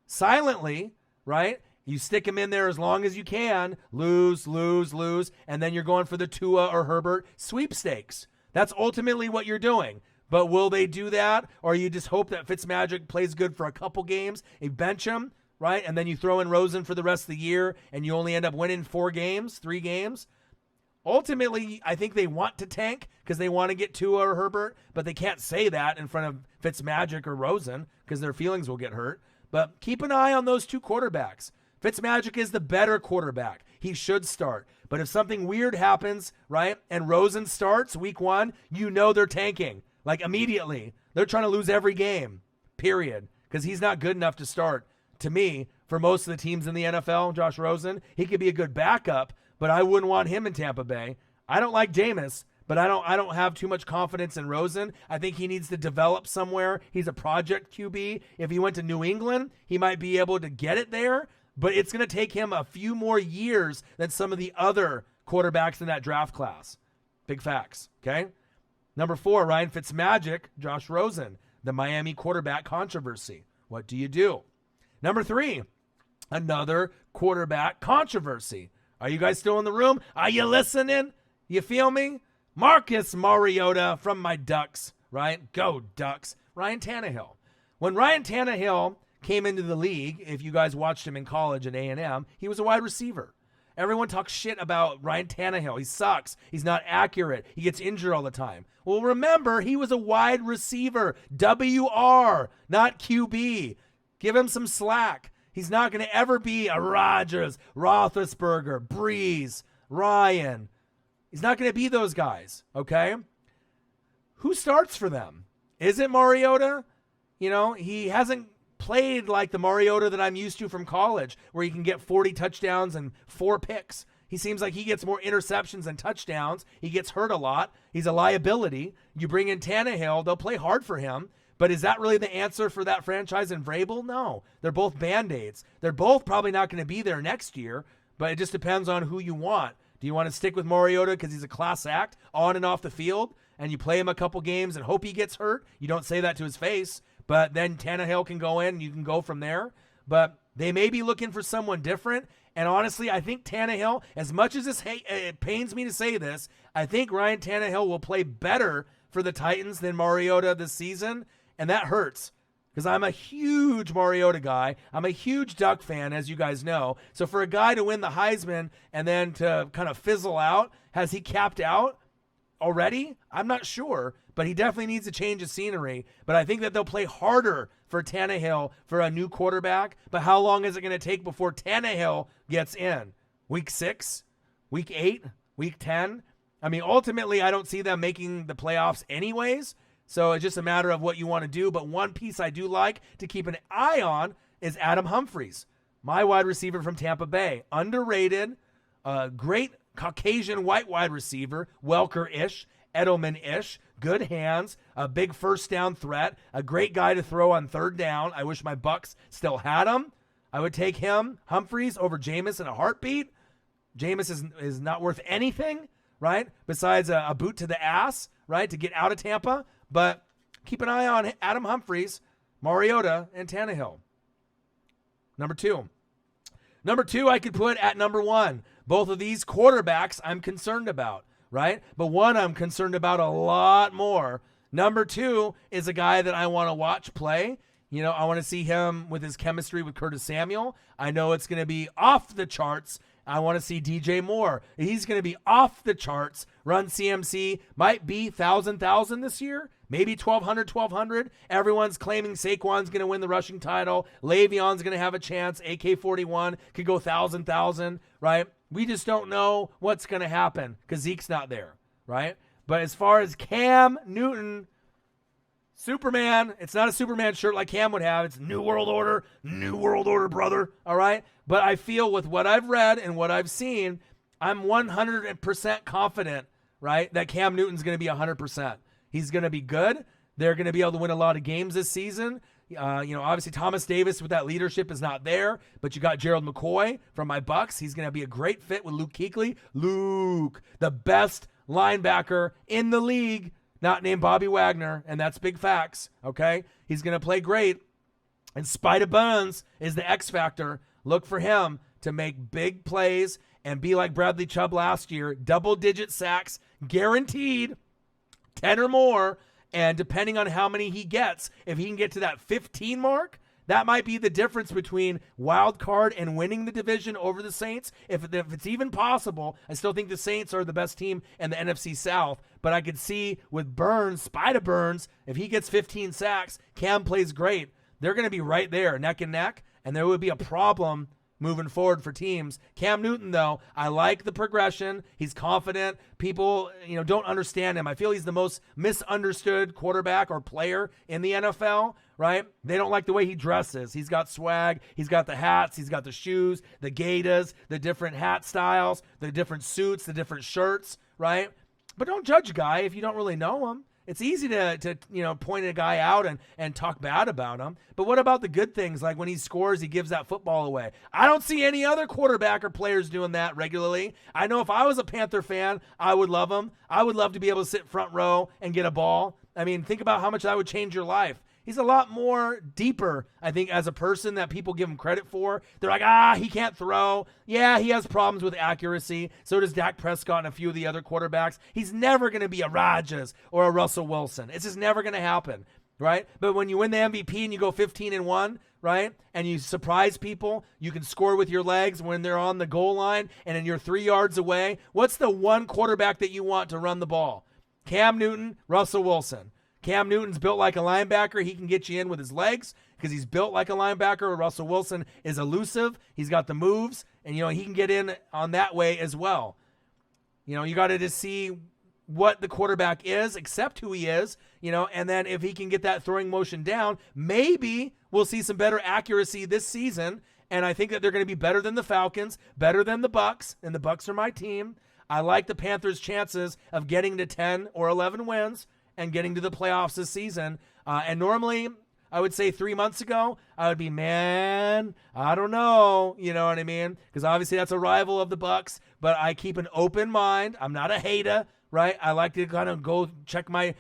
silently, right? You stick him in there as long as you can, lose, and then you're going for the Tua or Herbert sweepstakes. That's ultimately what you're doing. But will they do that? Or you just hope that Fitzmagic plays good for a couple games, you bench him, right? And then you throw in Rosen for the rest of the year and you only end up winning 3 games. Ultimately, I think they want to tank because they want to get Tua or Herbert, but they can't say that in front of Fitzmagic or Rosen because their feelings will get hurt. But keep an eye on those 2 quarterbacks. Fitzmagic is the better quarterback. He should start. But if something weird happens, right, and Rosen starts week 1, you know they're tanking. Like immediately. They're trying to lose every game, period, because he's not good enough to start. To me, for most of the teams in the NFL, Josh Rosen, he could be a good backup, but I wouldn't want him in Tampa Bay. I don't like Jameis, but I don't have too much confidence in Rosen. I think he needs to develop somewhere. He's a project QB. If he went to New England, he might be able to get it there, but it's going to take him a few more years than some of the other quarterbacks in that draft class. Big facts, okay? Number 4, Ryan Fitzmagic, Josh Rosen, the Miami quarterback controversy. What do you do? Number 3, another quarterback controversy. Are you guys still in the room? Are you listening? You feel me? Marcus Mariota from my Ducks, right? Go Ducks. Ryan Tannehill. When Ryan Tannehill came into the league, if you guys watched him in college at A&M, he was a wide receiver. Everyone talks shit about Ryan Tannehill. He sucks. He's not accurate. He gets injured all the time. Well, remember, he was a wide receiver. WR, not QB. Give him some slack. He's not going to ever be a Rodgers, Roethlisberger, Breeze, Ryan. He's not going to be those guys, okay? Who starts for them? Is it Mariota? You know, he hasn't played like the Mariota that I'm used to from college, where he can get 40 touchdowns and 4 picks. He seems like he gets more interceptions than touchdowns. He gets hurt a lot. He's a liability. You bring in Tannehill, they'll play hard for him. But is that really the answer for that franchise in Vrabel? No. They're both Band-Aids. They're both probably not going to be there next year, but it just depends on who you want. Do you want to stick with Mariota because he's a class act on and off the field, and you play him a couple games and hope he gets hurt? You don't say that to his face, but then Tannehill can go in and you can go from there. But they may be looking for someone different. And honestly, I think Tannehill, as much as it pains me to say this, I think Ryan Tannehill will play better for the Titans than Mariota this season. And that hurts because I'm a huge Mariota guy. I'm a huge Duck fan, as you guys know. So for a guy to win the Heisman and then to kind of fizzle out, has he capped out already? I'm not sure, but he definitely needs a change of scenery. But I think that they'll play harder for Tannehill for a new quarterback. But how long is it going to take before Tannehill gets in? Week 6? Week 8? Week 10? I mean, ultimately, I don't see them making the playoffs anyways. So it's just a matter of what you want to do. But one piece I do like to keep an eye on is Adam Humphries, my wide receiver from Tampa Bay. Underrated, great Caucasian white wide receiver, Welker-ish, Edelman-ish, good hands, a big first down threat, a great guy to throw on 3rd down. I wish my Bucks still had him. I would take him, Humphries, over Jameis in a heartbeat. Jameis is not worth anything, right? Besides a boot to the ass, right, to get out of Tampa. But keep an eye on Adam Humphries, Mariota, and Tannehill. Number 2. Number 2 I could put at number 1. Both of these quarterbacks I'm concerned about, right? But one I'm concerned about a lot more. Number 2 is a guy that I want to watch play. You know, I want to see him with his chemistry with Curtis Samuel. I know it's going to be off the charts. I want to see DJ Moore. He's going to be off the charts. Run CMC might be 1,000 this year. Maybe 1,200. Everyone's claiming Saquon's going to win the rushing title. Le'Veon's going to have a chance. AK-41 could go 1,000, right? We just don't know what's going to happen because Zeke's not there, right? But as far as Cam Newton, Superman, it's not a Superman shirt like Cam would have. It's New World Order, brother, all right? But I feel with what I've read and what I've seen, I'm 100% confident, right, that Cam Newton's going to be 100%. He's going to be good. They're going to be able to win a lot of games this season. Obviously Thomas Davis with that leadership is not there, but you got Gerald McCoy from my Bucks. He's going to be a great fit with Luke Kuechly. Luke, the best linebacker in the league, not named Bobby Wagner, and that's big facts, okay? He's going to play great. And Spider Buns is the X factor. Look for him to make big plays and be like Bradley Chubb last year, double-digit sacks, guaranteed, 10 or more, and depending on how many he gets, if he can get to that 15 mark, that might be the difference between wild card and winning the division over the Saints. If it's even possible, I still think the Saints are the best team in the NFC South, but I could see with Burns, Spider Burns, if he gets 15 sacks, Cam plays great, they're going to be right there, neck and neck, and there would be a problem moving forward for teams. Cam Newton, though, I like the progression. He's confident. People, don't understand him. I feel he's the most misunderstood quarterback or player in the NFL, right? They don't like the way he dresses. He's got swag. He's got the hats. He's got the shoes, the gaiters, the different hat styles, the different suits, the different shirts, right? But don't judge a guy if you don't really know him. It's easy to point a guy out and talk bad about him. But what about the good things? Like when he scores, he gives that football away. I don't see any other quarterback or players doing that regularly. I know if I was a Panther fan, I would love him. I would love to be able to sit front row and get a ball. I mean, think about how much that would change your life. He's a lot more deeper, I think, as a person that people give him credit for. They're like, he can't throw. Yeah, he has problems with accuracy. So does Dak Prescott and a few of the other quarterbacks. He's never going to be a Rodgers or a Russell Wilson. It's just never going to happen, right? But when you win the MVP and you go 15-1, right, and you surprise people, you can score with your legs when they're on the goal line and then you're 3 yards away. What's the one quarterback that you want to run the ball? Cam Newton, Russell Wilson. Cam Newton's built like a linebacker. He can get you in with his legs because he's built like a linebacker. Russell Wilson is elusive. He's got the moves, and, he can get in on that way as well. You got to just see what the quarterback is, accept who he is, and then if he can get that throwing motion down, maybe we'll see some better accuracy this season, and I think that they're going to be better than the Falcons, better than the Bucks, and the Bucks are my team. I like the Panthers' chances of getting to 10 or 11 wins and getting to the playoffs this season. And normally, I would say 3 months ago, I would be, I don't know. You know what I mean? Because obviously that's a rival of the Bucks, but I keep an open mind. I'm not a hater, right? I like to kind of go check my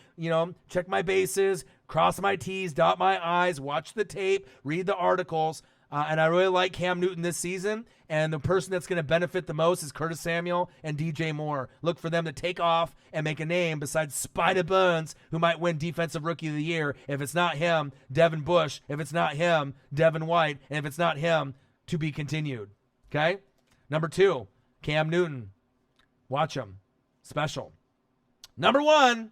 bases, cross my T's, dot my I's, watch the tape, read the articles. And I really like Cam Newton this season. And the person that's going to benefit the most is Curtis Samuel and DJ Moore. Look for them to take off and make a name besides Spider Buns, who might win Defensive Rookie of the Year. If it's not him, Devin Bush. If it's not him, Devin White. And if it's not him, to be continued. Okay? Number 2, Cam Newton. Watch him. Special. Number 1,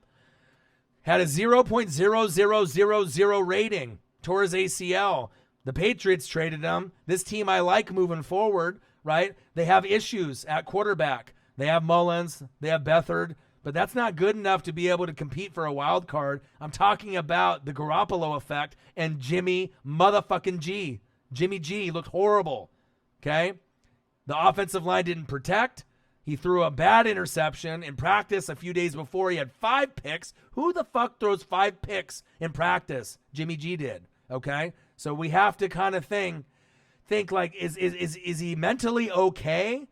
had a 0.0000 rating. Tore his ACL. The Patriots traded him. This team I like moving forward, right? They have issues at quarterback. They have Mullins. They have Beathard. But that's not good enough to be able to compete for a wild card. I'm talking about the Garoppolo effect and Jimmy motherfucking G. Jimmy G looked horrible, okay? The offensive line didn't protect. He threw a bad interception in practice a few days before. He had 5 picks. Who the fuck throws 5 picks in practice? Jimmy G did, okay? So we have to kind of think like, is he mentally okay?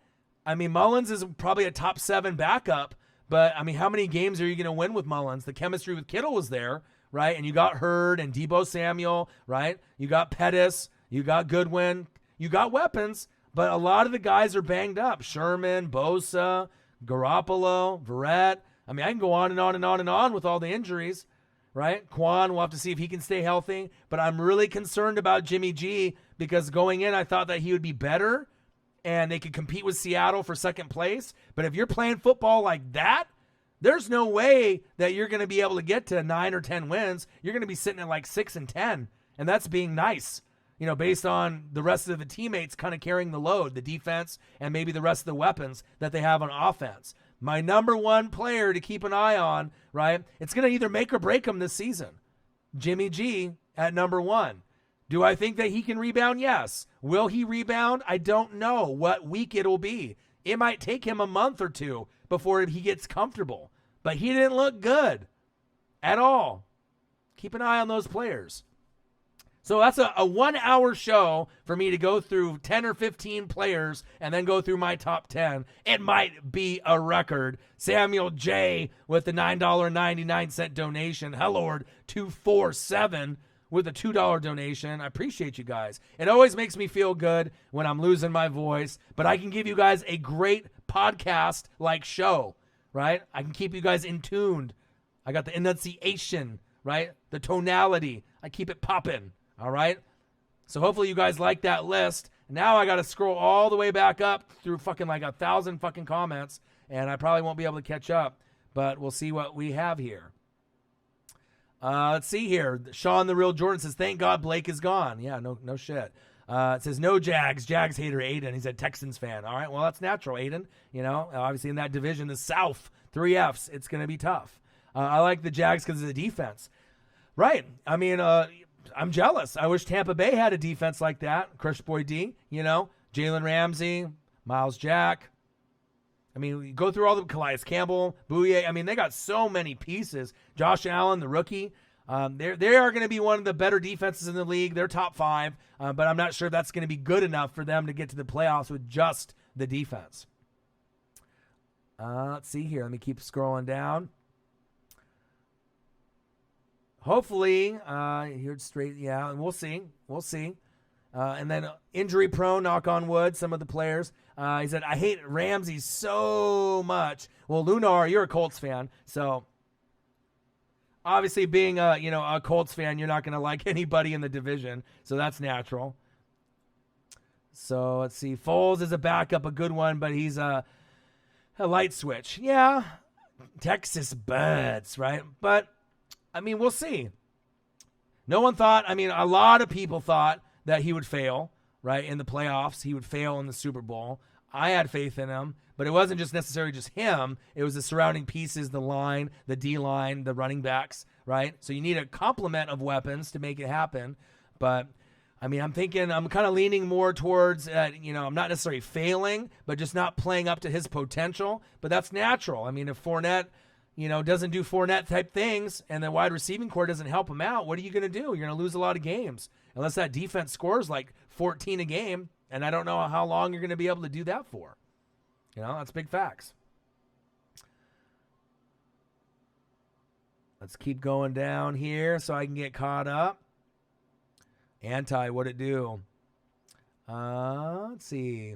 I mean, Mullins is probably a top 7 backup, but I mean, how many games are you going to win with Mullins? The chemistry with Kittle was there, right? And you got Hurd and Deebo Samuel, right? You got Pettis, you got Goodwin, you got weapons, but a lot of the guys are banged up. Sherman, Bosa, Garoppolo, Verrett. I mean, I can go on and on and on and on with all the injuries. Right? Quan, we'll have to see if he can stay healthy. But I'm really concerned about Jimmy G because going in, I thought that he would be better and they could compete with Seattle for second place. But if you're playing football like that, there's no way that you're going to be able to get to 9 or 10 wins. You're going to be sitting at like 6 and 10. And that's being nice, based on the rest of the teammates kind of carrying the load, the defense, and maybe the rest of the weapons that they have on offense. My number 1 player to keep an eye on, right? It's going to either make or break him this season. Jimmy G at number 1. Do I think that he can rebound? Yes. Will he rebound? I don't know what week it'll be. It might take him a month or 2 before he gets comfortable. But he didn't look good at all. Keep an eye on those players. So that's a 1 hour show for me to go through 10 or 15 players and then go through my top 10. It might be a record. Samuel J. with the $9.99 donation. Hellord 247 with a $2 donation. I appreciate you guys. It always makes me feel good when I'm losing my voice, but I can give you guys a great podcast-like show, right? I can keep you guys in tuned. I got the enunciation, right? The tonality. I keep it popping. All right. So hopefully you guys like that list. Now I got to scroll all the way back up through fucking like 1,000 fucking comments, and I probably won't be able to catch up, but we'll see what we have here. Let's see here. Sean the Real Jordan says, thank God Blake is gone. Yeah, no shit. It says, no Jags hater Aiden. He's a Texans fan. All right. Well, that's natural, Aiden. You know, obviously in that division, the South, 3 Fs, it's going to be tough. I like the Jags because of the defense. Right. I mean, I'm jealous. I wish Tampa Bay had a defense like that. Crush Boy D, you know, Jalen Ramsey, Miles Jack. I mean, we go through all the Calais Campbell, Bouye. I mean, they got so many pieces. Josh Allen, the rookie. They are going to be one of the better defenses in the league. They're top 5, but I'm not sure that's going to be good enough for them to get to the playoffs with just the defense. Let's see here. Let me keep scrolling down. Hopefully, here straight, yeah, and we'll see. And then injury prone, knock on wood, some of the players. He said, I hate Ramsey so much. Well, Lunar, you're a Colts fan, so obviously being a Colts fan, you're not going to like anybody in the division, so that's natural. So let's see. Foles is a backup, a good one, but he's a light switch. Yeah, Texas Birds, right? But I mean, we'll see. No one thought, I mean, a lot of people thought that he would fail, right, in the playoffs. He would fail in the Super Bowl. I had faith in him, but it wasn't just necessarily just him. It was the surrounding pieces, the line, the D-line, the running backs, right? So you need a complement of weapons to make it happen. But, I mean, I'm kind of leaning more towards, I'm not necessarily failing, but just not playing up to his potential. But that's natural. I mean, if Fournette, doesn't do Fournette type things and the wide receiving core doesn't help him out, what are you going to do? You're going to lose a lot of games unless that defense scores like 14 a game. And I don't know how long you're going to be able to do that for. That's big facts. Let's keep going down here so I can get caught up. What'd it do? Let's see.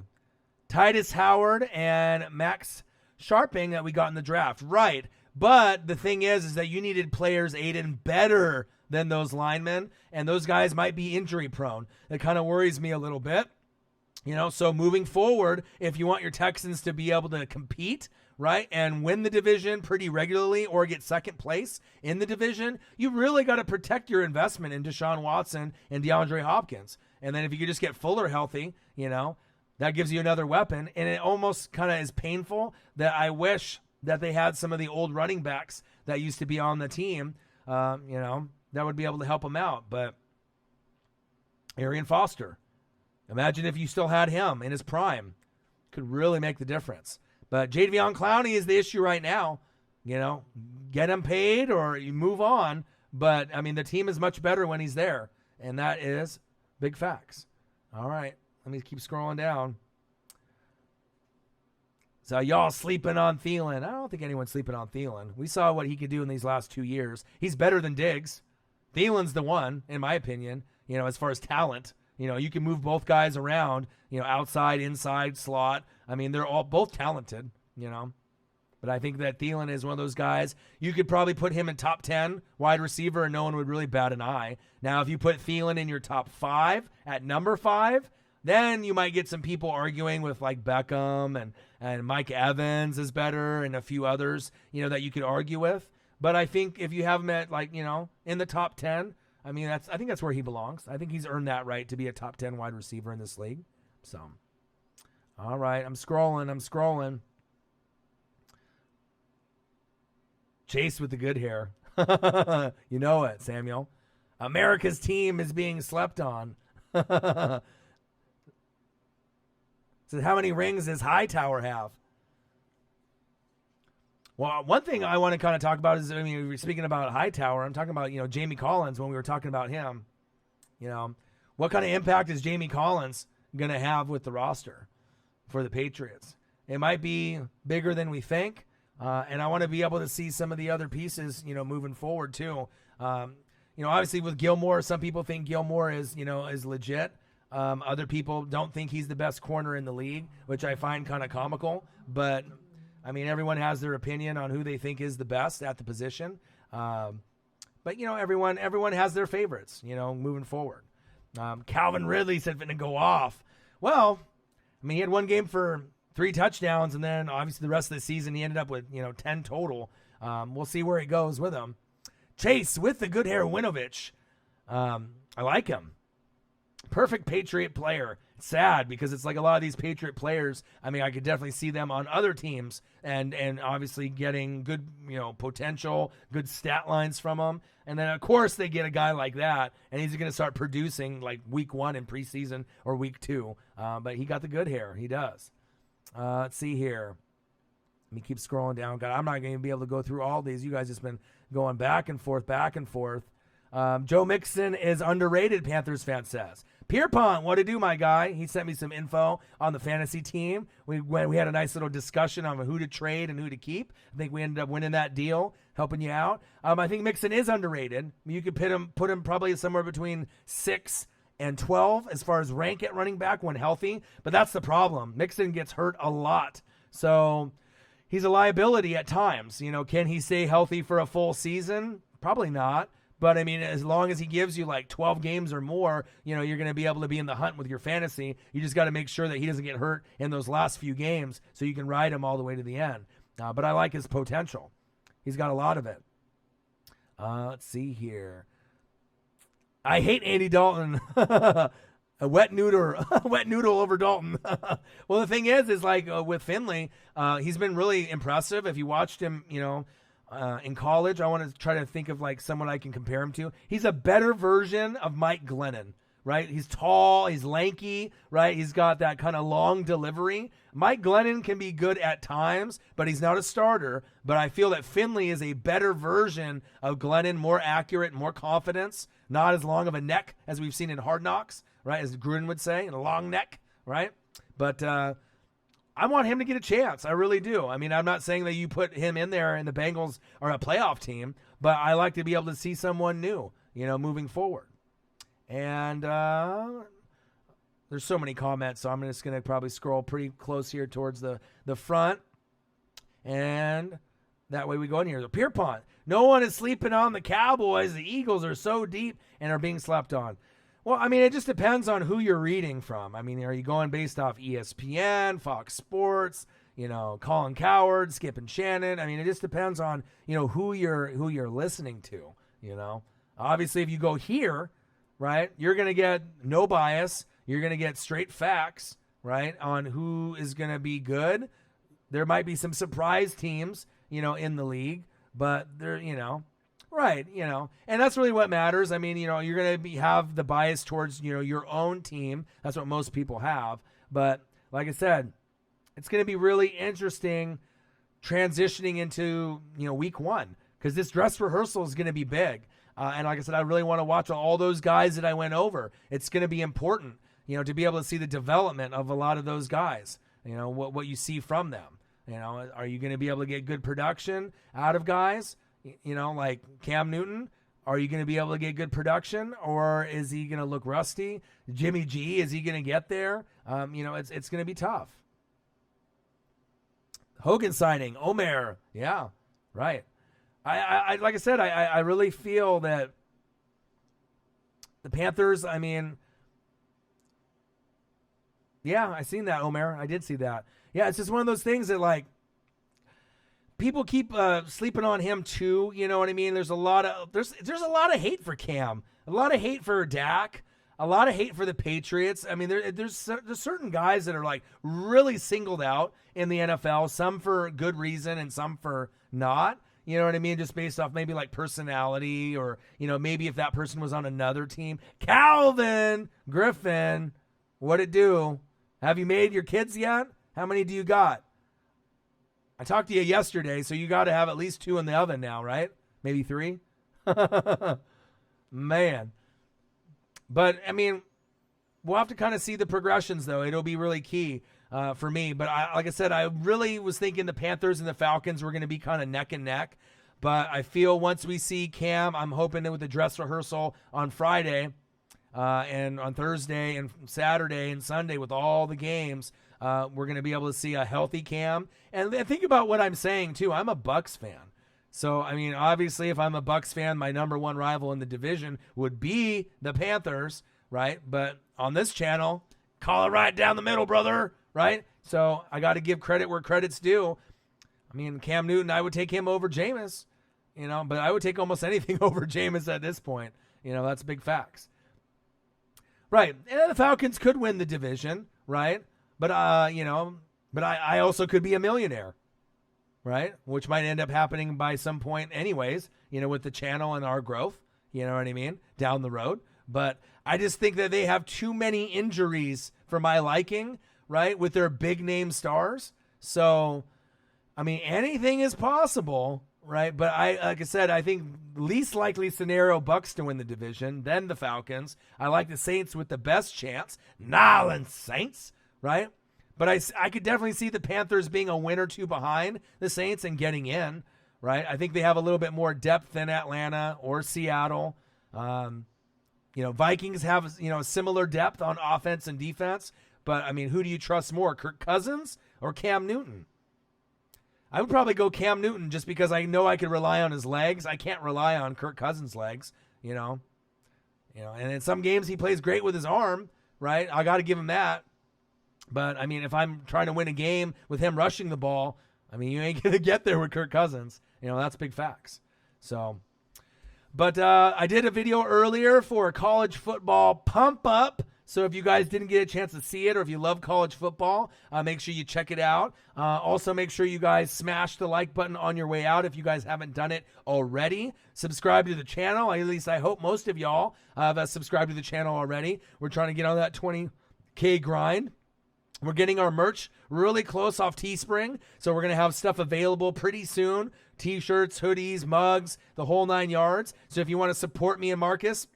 Titus Howard and Max Sharping that we got in the draft. Right. But the thing is that you needed players, Aiden, better than those linemen, and those guys might be injury prone. That kind of worries me a little bit. So moving forward, if you want your Texans to be able to compete, right, and win the division pretty regularly or get second place in the division, you really got to protect your investment in Deshaun Watson and DeAndre Hopkins. And then if you could just get Fuller healthy, that gives you another weapon. And it almost kind of is painful that I wish that they had some of the old running backs that used to be on the team, that would be able to help them out. But Arian Foster, imagine if you still had him in his prime. Could really make the difference. But Jadeveon Clowney is the issue right now. Get him paid or you move on. But, I mean, the team is much better when he's there. And that is big facts. All right. Let me keep scrolling down. So y'all sleeping on Thielen. I don't think anyone's sleeping on Thielen. We saw what he could do in these last 2 years. He's better than Diggs. Thielen's the one, in my opinion, as far as talent. You can move both guys around, outside, inside, slot. I mean, they're all both talented, But I think that Thielen is one of those guys. You could probably put him in top 10 wide receiver and no one would really bat an eye. Now, if you put Thielen in your top 5 at number 5, then you might get some people arguing with like Beckham and Mike Evans is better and a few others, that you could argue with. But I think if you have him at in the top 10, I mean, I think that's where he belongs. I think he's earned that right to be a top 10 wide receiver in this league. So, all right, I'm scrolling. Chase with the good hair. You know it, Samuel. America's team is being slept on. So how many rings does Hightower have? Well, one thing I want to kind of talk about is, we're speaking about Hightower. I'm talking about, Jamie Collins when we were talking about him. What kind of impact is Jamie Collins going to have with the roster for the Patriots? It might be bigger than we think. And I want to be able to see some of the other pieces, moving forward too. Obviously with Gilmore, some people think Gilmore is legit. Other people don't think he's the best corner in the league, which I find kind of comical. But I mean, everyone has their opinion on who they think is the best at the position. But everyone has their favorites, moving forward. Calvin Ridley said finna go off. Well, I mean, he had one game for 3 touchdowns, and then obviously the rest of the season he ended up with 10 total. We'll see where he goes with them. Chase with the good hair, Winovich. I like him. Perfect Patriot player. Sad because it's like a lot of these Patriot players. I mean, I could definitely see them on other teams and obviously getting good potential, good stat lines from them. And then of course they get a guy like that, and he's going to start producing like week 1 in preseason or week 2. But he got the good hair. He does. Let's see here. Let me keep scrolling down. God, I'm not going to be able to go through all these. You guys just been going back and forth. Joe Mixon is underrated, Panthers fan says. Pierpont, what to do, my guy? He sent me some info on the fantasy team. We had a nice little discussion on who to trade and who to keep. I think we ended up winning that deal, helping you out. I think Mixon is underrated. You could put him probably somewhere between 6 and 12 as far as rank at running back when healthy. But that's the problem. Mixon gets hurt a lot. So he's a liability at times. Can he stay healthy for a full season? Probably not. But, I mean, as long as he gives you like 12 games or more, you're going to be able to be in the hunt with your fantasy. You just got to make sure that he doesn't get hurt in those last few games so you can ride him all the way to the end. But I like his potential. He's got a lot of it. Let's see here. I hate Andy Dalton. A wet noodle over Dalton. Well, the thing is like with Finley, he's been really impressive. If you watched him, in college, I want to try to think of like someone I can compare him to. He's a better version of Mike Glennon, right? He's tall, he's lanky, right? He's got that kind of long delivery. Mike Glennon can be good at times, but he's not a starter. But I feel that Finley is a better version of Glennon, more accurate, more confidence, not as long of a neck as we've seen in Hard Knocks, right? As Gruden would say, a long neck, right? But I want him to get a chance. I really do. I mean, I'm not saying that you put him in there and the Bengals are a playoff team, but I like to be able to see someone new, moving forward. And there's so many comments, so I'm just going to probably scroll pretty close here towards the front. And that way we go in here. The Pierpont. No one is sleeping on the Cowboys. The Eagles are so deep and are being slept on. Well, I mean, it just depends on who you're reading from. I mean, are you going based off ESPN, Fox Sports, Colin Cowherd, Skip and Shannon? I mean, it just depends on, who you're listening to, Obviously, if you go here, right, you're going to get no bias. You're going to get straight facts, right, on who is going to be good. There might be some surprise teams, in the league, but they're, right, and that's really what matters. I mean, you're going to have the bias towards, your own team. That's what most people have. But like I said, it's going to be really interesting transitioning into, week 1 because this dress rehearsal is going to be big. And like I said, I really want to watch all those guys that I went over. It's going to be important, to be able to see the development of a lot of those guys, what you see from them. Are you going to be able to get good production out of guys? Like Cam Newton, are you going to be able to get good production, or is he going to look rusty? Jimmy G, is he going to get there? It's going to be tough. Hogan signing, Omer, yeah, right. I like I said, I really feel that the Panthers. I mean, yeah, I seen that, Omer. I did see that. Yeah, it's just one of those things that like. People keep sleeping on him too. You know what I mean? There's a lot of hate for Cam, a lot of hate for Dak, a lot of hate for the Patriots. I mean, there's certain guys that are like really singled out in the NFL. Some for good reason and some for not. You know what I mean? Just based off maybe like personality or maybe if that person was on another team. Calvin Griffin, what it do? Have you made your kids yet? How many do you got? I talked to you yesterday, so you got to have at least 2 in the oven now, right? Maybe 3? Man. But, I mean, we'll have to kind of see the progressions, though. It'll be really key for me. But, like I said, I really was thinking the Panthers and the Falcons were going to be kind of neck and neck. But I feel once we see Cam, I'm hoping that with the dress rehearsal on Friday and on Thursday and Saturday and Sunday with all the games, we're going to be able to see a healthy Cam. And think about what I'm saying, too. I'm a Bucs fan. So, I mean, obviously, if I'm a Bucs fan, my number one rival in the division would be the Panthers, right? But on this channel, call it right down the middle, brother, right? So I got to give credit where credit's due. I mean, Cam Newton, I would take him over Jameis. But I would take almost anything over Jameis at this point. That's big facts. Right. And the Falcons could win the division, right? But, but I also could be a millionaire, right? Which might end up happening by some point anyways, with the channel and our growth, you know what I mean? Down the road. But I just think that they have too many injuries for my liking, right? With their big name stars. So, I mean, anything is possible. Right, but like I said, I think least likely scenario Bucs to win the division, then the Falcons. I like the Saints with the best chance, Nolans Saints, right? But I could definitely see the Panthers being a win or two behind the Saints and getting in, right? I think they have a little bit more depth than Atlanta or Seattle. Vikings have similar depth on offense and defense, but I mean, who do you trust more, Kirk Cousins or Cam Newton? I would probably go Cam Newton just because I know I could rely on his legs. I can't rely on Kirk Cousins' legs, and in some games he plays great with his arm, right? I got to give him that. But, I mean, if I'm trying to win a game with him rushing the ball, I mean, you ain't going to get there with Kirk Cousins. That's big facts. So, but I did a video earlier for a college football pump up. So if you guys didn't get a chance to see it, or if you love college football, make sure you check it out. Also, make sure you guys smash the like button on your way out if you guys haven't done it already. Subscribe to the channel. At least I hope most of y'all have subscribed to the channel already. We're trying to get on that 20K grind. We're getting our merch really close off Teespring, so we're going to have stuff available pretty soon. T-shirts, hoodies, mugs, the whole 9 yards. So if you want to support me and Marcus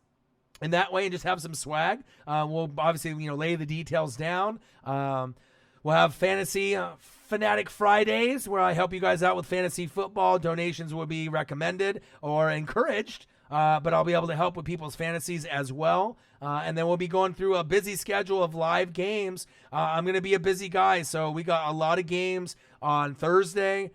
in that way and just have some swag, we'll obviously lay the details down. We'll have Fantasy Fanatic Fridays where I help you guys out with fantasy football. Donations will be recommended or encouraged, but I'll be able to help with people's fantasies as well. And then we'll be going through a busy schedule of live games. I'm going to be a busy guy, so we got a lot of games on Thursday.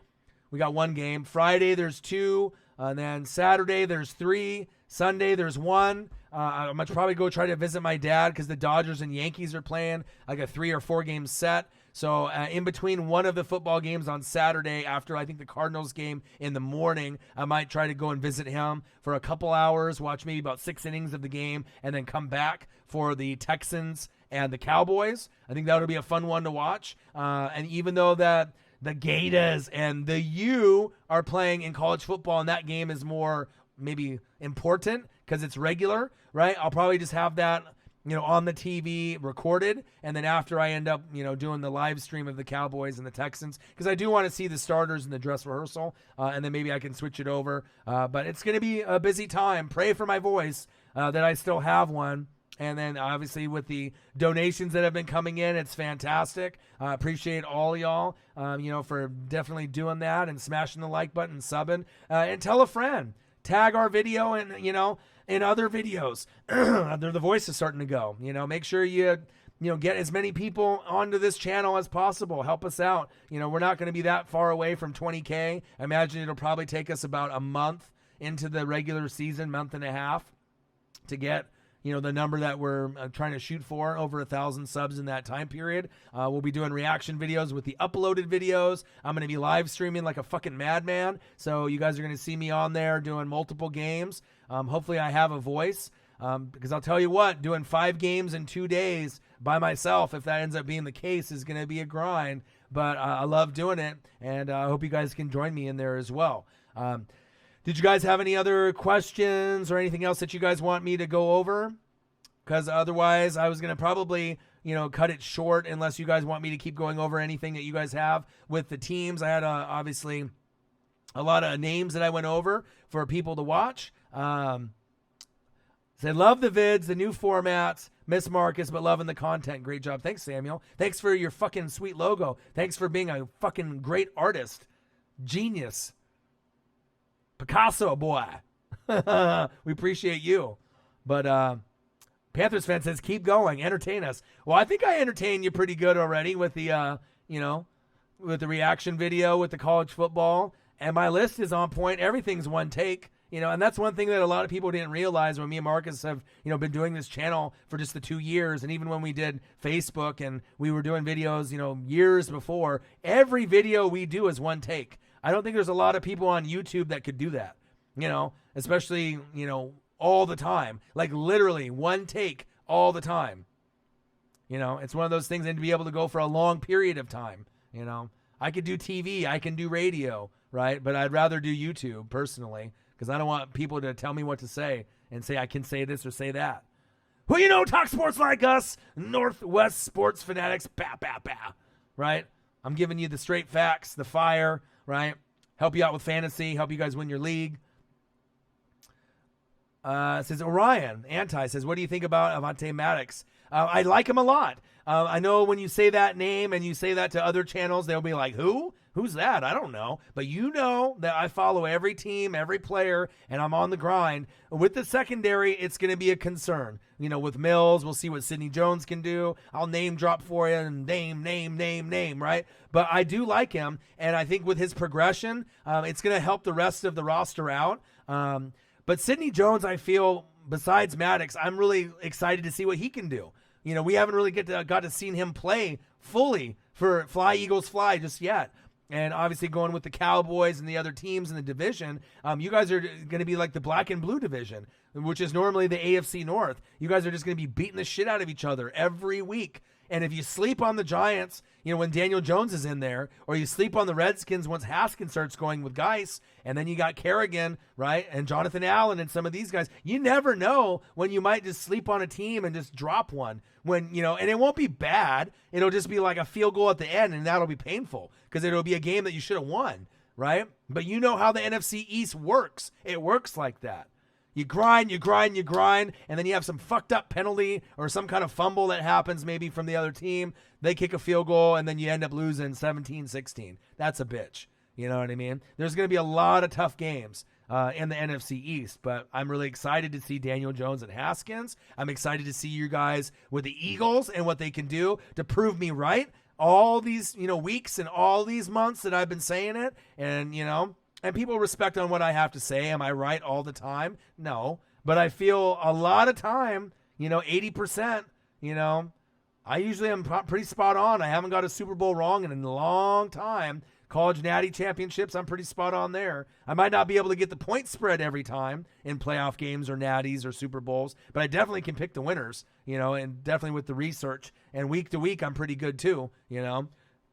We got 1 game. Friday there's 2, and then Saturday there's 3. Sunday there's 1. I'm going to probably go try to visit my dad because the Dodgers and Yankees are playing like a 3 or 4 game set. So in between one of the football games on Saturday, after I think the Cardinals game in the morning, I might try to go and visit him for a couple hours, watch maybe about 6 innings of the game, and then come back for the Texans and the Cowboys. I think that'll be a fun one to watch. And even though that the Gators and the U are playing in college football, and that game is more maybe important because it's regular, right? I'll probably just have that, on the TV recorded. And then after I end up, doing the live stream of the Cowboys and the Texans, because I do want to see the starters in the dress rehearsal. And then maybe I can switch it over. But it's going to be a busy time. Pray for my voice that I still have one. And then obviously with the donations that have been coming in, it's fantastic. Appreciate all y'all, for definitely doing that and smashing the like button, subbing, and tell a friend. Tag our video and, in other videos. The voice is starting to go. Make sure you get as many people onto this channel as possible. Help us out. We're not going to be that far away from 20K. I imagine it'll probably take us about a month into the regular season, month and a half, to get the number that we're trying to shoot for, over 1,000 subs in that time period. We'll be doing reaction videos with the uploaded videos. I'm going to be live streaming like a fucking madman. So you guys are going to see me on there doing multiple games. Hopefully I have a voice, because I'll tell you what, doing 5 games in 2 days by myself, if that ends up being the case, is going to be a grind. But I love doing it, and I hope you guys can join me in there as well. Did you guys have any other questions or anything else that you guys want me to go over? Because otherwise I was going to probably, cut it short unless you guys want me to keep going over anything that you guys have with the teams. I had obviously a lot of names that I went over for people to watch. Say, love the vids, the new formats. Miss Marcus, but loving the content. Great job. Thanks, Samuel. Thanks for your fucking sweet logo. Thanks for being a fucking great artist. Genius. Picasso, boy. We appreciate you. But Panthers fan says, keep going. Entertain us. Well, I think I entertained you pretty good already with the, with the reaction video, with the college football. And my list is on point. Everything's one take. And that's one thing that a lot of people didn't realize when me and Marcus have, been doing this channel for just the 2 years. And even when we did Facebook and we were doing videos, years before, every video we do is one take. I don't think there's a lot of people on YouTube that could do that, especially, all the time, like literally one take all the time. It's one of those things, and to be able to go for a long period of time, I could do TV, I can do radio, right? But I'd rather do YouTube personally, because I don't want people to tell me what to say and say I can say this or say that. Well, talk sports like us, Northwest sports fanatics, right? I'm giving you the straight facts, the fire, right? Help you out with fantasy, help you guys win your league. Says Orion, says, what do you think about Avonte Maddox? I like him a lot. I know when you say that name and you say that to other channels, they'll be like, who? Who's that? I don't know. But that I follow every team, every player, and I'm on the grind. With the secondary, it's going to be a concern. With Mills, we'll see what Sidney Jones can do. I'll name drop for you and name, right? But I do like him, and I think with his progression, it's going to help the rest of the roster out. But Sidney Jones, I feel, besides Maddox, I'm really excited to see what he can do. We haven't really got to see him play fully for Fly Eagles Fly just yet. And obviously going with the Cowboys and the other teams in the division, you guys are going to be like the black and blue division, which is normally the AFC North. You guys are just going to be beating the shit out of each other every week. And if you sleep on the Giants, when Daniel Jones is in there, or you sleep on the Redskins once Haskins starts going with Geis, and then you got Kerrigan, right, and Jonathan Allen and some of these guys, you never know when you might just sleep on a team and just drop one. And it won't be bad. It'll just be like a field goal at the end, and that'll be painful because it'll be a game that you should have won, right? But you know how the NFC East works. It works like that. You grind, and then you have some fucked up penalty or some kind of fumble that happens maybe from the other team. They kick a field goal, and then you end up losing 17-16. That's a bitch. You know what I mean? There's going to be a lot of tough games in the NFC East, but I'm really excited to see Daniel Jones and Haskins. I'm excited to see you guys with the Eagles and what they can do to prove me right. All these, weeks and all these months that I've been saying it, and, and people respect on what I have to say. Am I right all the time? No. But I feel a lot of time, 80%, I usually am pretty spot on. I haven't got a Super Bowl wrong in a long time. College Natty Championships, I'm pretty spot on there. I might not be able to get the point spread every time in playoff games or Natties or Super Bowls, but I definitely can pick the winners, and definitely with the research. And week to week, I'm pretty good too,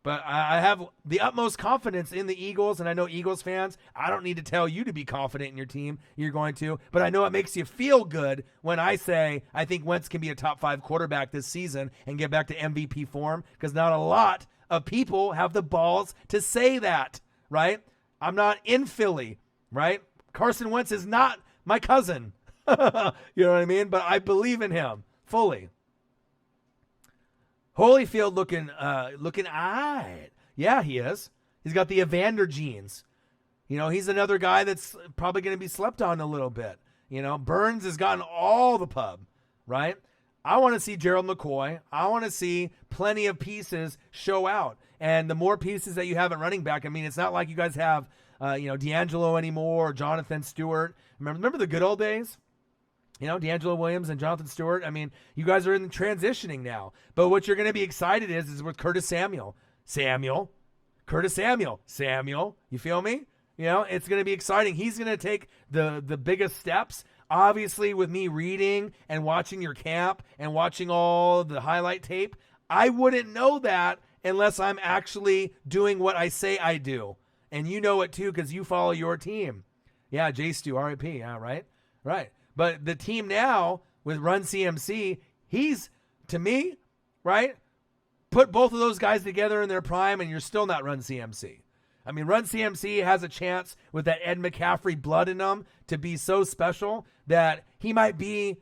But I have the utmost confidence in the Eagles, and I know Eagles fans, I don't need to tell you to be confident in your team. You're going to. But I know it makes you feel good when I say I think Wentz can be a top 5 quarterback this season and get back to MVP form, because not a lot of people have the balls to say that, right? I'm not in Philly, right? Carson Wentz is not my cousin. You know what I mean? But I believe in him fully. Holyfield looking all right. Yeah, he is. He's got the Evander genes. He's another guy that's probably going to be slept on a little bit. Burns has gotten all the pub, right? I want to see Gerald McCoy. I want to see plenty of pieces show out. And the more pieces that you have at running back, it's not like you guys have, D'Angelo anymore or Jonathan Stewart. Remember the good old days? D'Angelo Williams and Jonathan Stewart. You guys are in transitioning now. But what you're going to be excited is with Curtis Samuel. Curtis Samuel. You feel me? It's going to be exciting. He's going to take the biggest steps. Obviously, with me reading and watching your camp and watching all the highlight tape, I wouldn't know that unless I'm actually doing what I say I do. And you know it too because you follow your team. Yeah, J Stu, RIP. Yeah, right? Right. But the team now with Run CMC, he's, to me, right, put both of those guys together in their prime and you're still not Run CMC. Run CMC has a chance with that Ed McCaffrey blood in him to be so special that he might be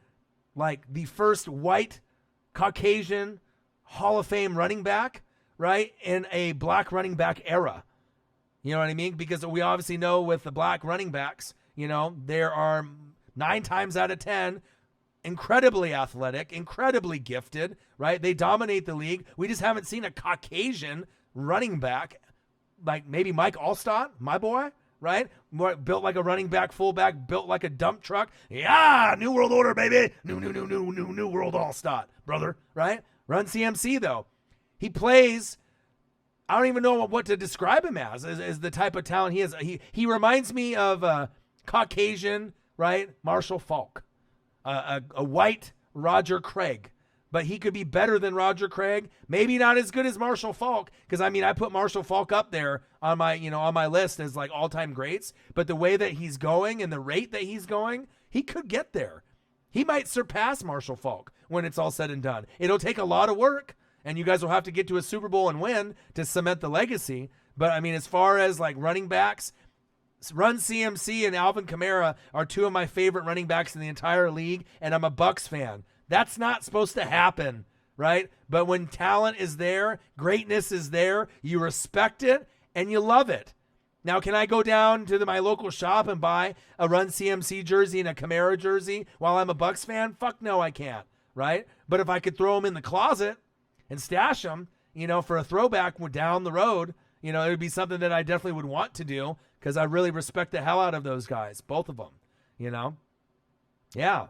like the first white Caucasian Hall of Fame running back, right, in a black running back era. You know what I mean? Because we obviously know with the black running backs, there are 9 times out of 10 incredibly athletic, incredibly gifted, right? They dominate the league. We just haven't seen a Caucasian running back like maybe Mike Allstott, my boy, right? Built like a running back, fullback, built like a dump truck. Yeah, new world order, baby. New world Allstott, brother, right? Run CMC, though. He plays, I don't even know what to describe him as the type of talent he is. He reminds me of a Caucasian, right? Marshall Faulk, a white Roger Craig. But he could be better than Roger Craig. Maybe not as good as Marshall Faulk, because I put Marshall Faulk up there on my list as like all-time greats. But the way that he's going and the rate that he's going, he could get there. He might surpass Marshall Faulk when it's all said and done. It'll take a lot of work, and you guys will have to get to a Super Bowl and win to cement the legacy. But as far as like running backs, Run CMC and Alvin Kamara are 2 of my favorite running backs in the entire league, and I'm a Bucs fan. That's not supposed to happen, right? But when talent is there, greatness is there, you respect it and you love it. Now, can I go down to my local shop and buy a Run CMC jersey and a Kamara jersey while I'm a Bucs fan? Fuck no, I can't, right? But if I could throw them in the closet and stash them, for a throwback down the road, it would be something that I definitely would want to do because I really respect the hell out of those guys, both of them, Yeah,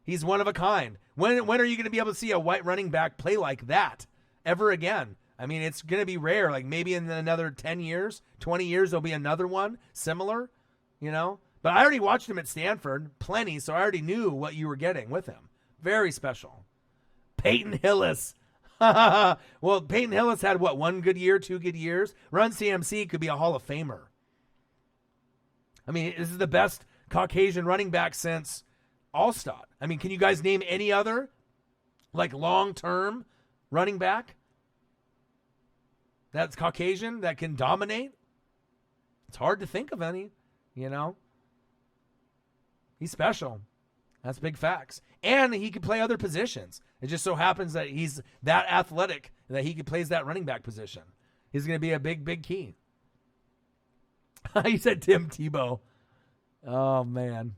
he's one of a kind. When are you going to be able to see a white running back play like that ever again? It's going to be rare. Like maybe in another 10 years, 20 years, there'll be another one similar, But I already watched him at Stanford plenty, so I already knew what you were getting with him. Very special. Peyton Hillis. Well, Peyton Hillis had, 1 good year, 2 good years? Run CMC could be a Hall of Famer. This is the best Caucasian running back since Allstott. Can you guys name any other, like, long-term running back that's Caucasian that can dominate? It's hard to think of any, He's special. That's big facts. And he can play other positions. It just so happens that he's that athletic that he plays that running back position. He's going to be a big, big key. You said Tim Tebow. Oh, man.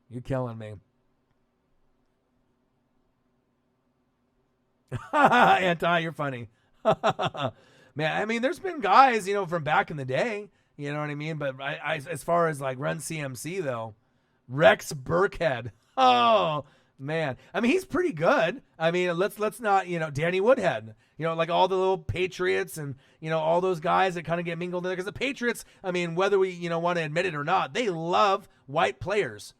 You're killing me. Anti, you're funny. Man, there's been guys, from back in the day, you know what I mean? But I as far as like Run CMC though, Rex Burkhead. Oh man. He's pretty good. Let's not, Danny Woodhead, like all the little Patriots and, all those guys that kind of get mingled in there. Because the Patriots, whether we, want to admit it or not, they love white players.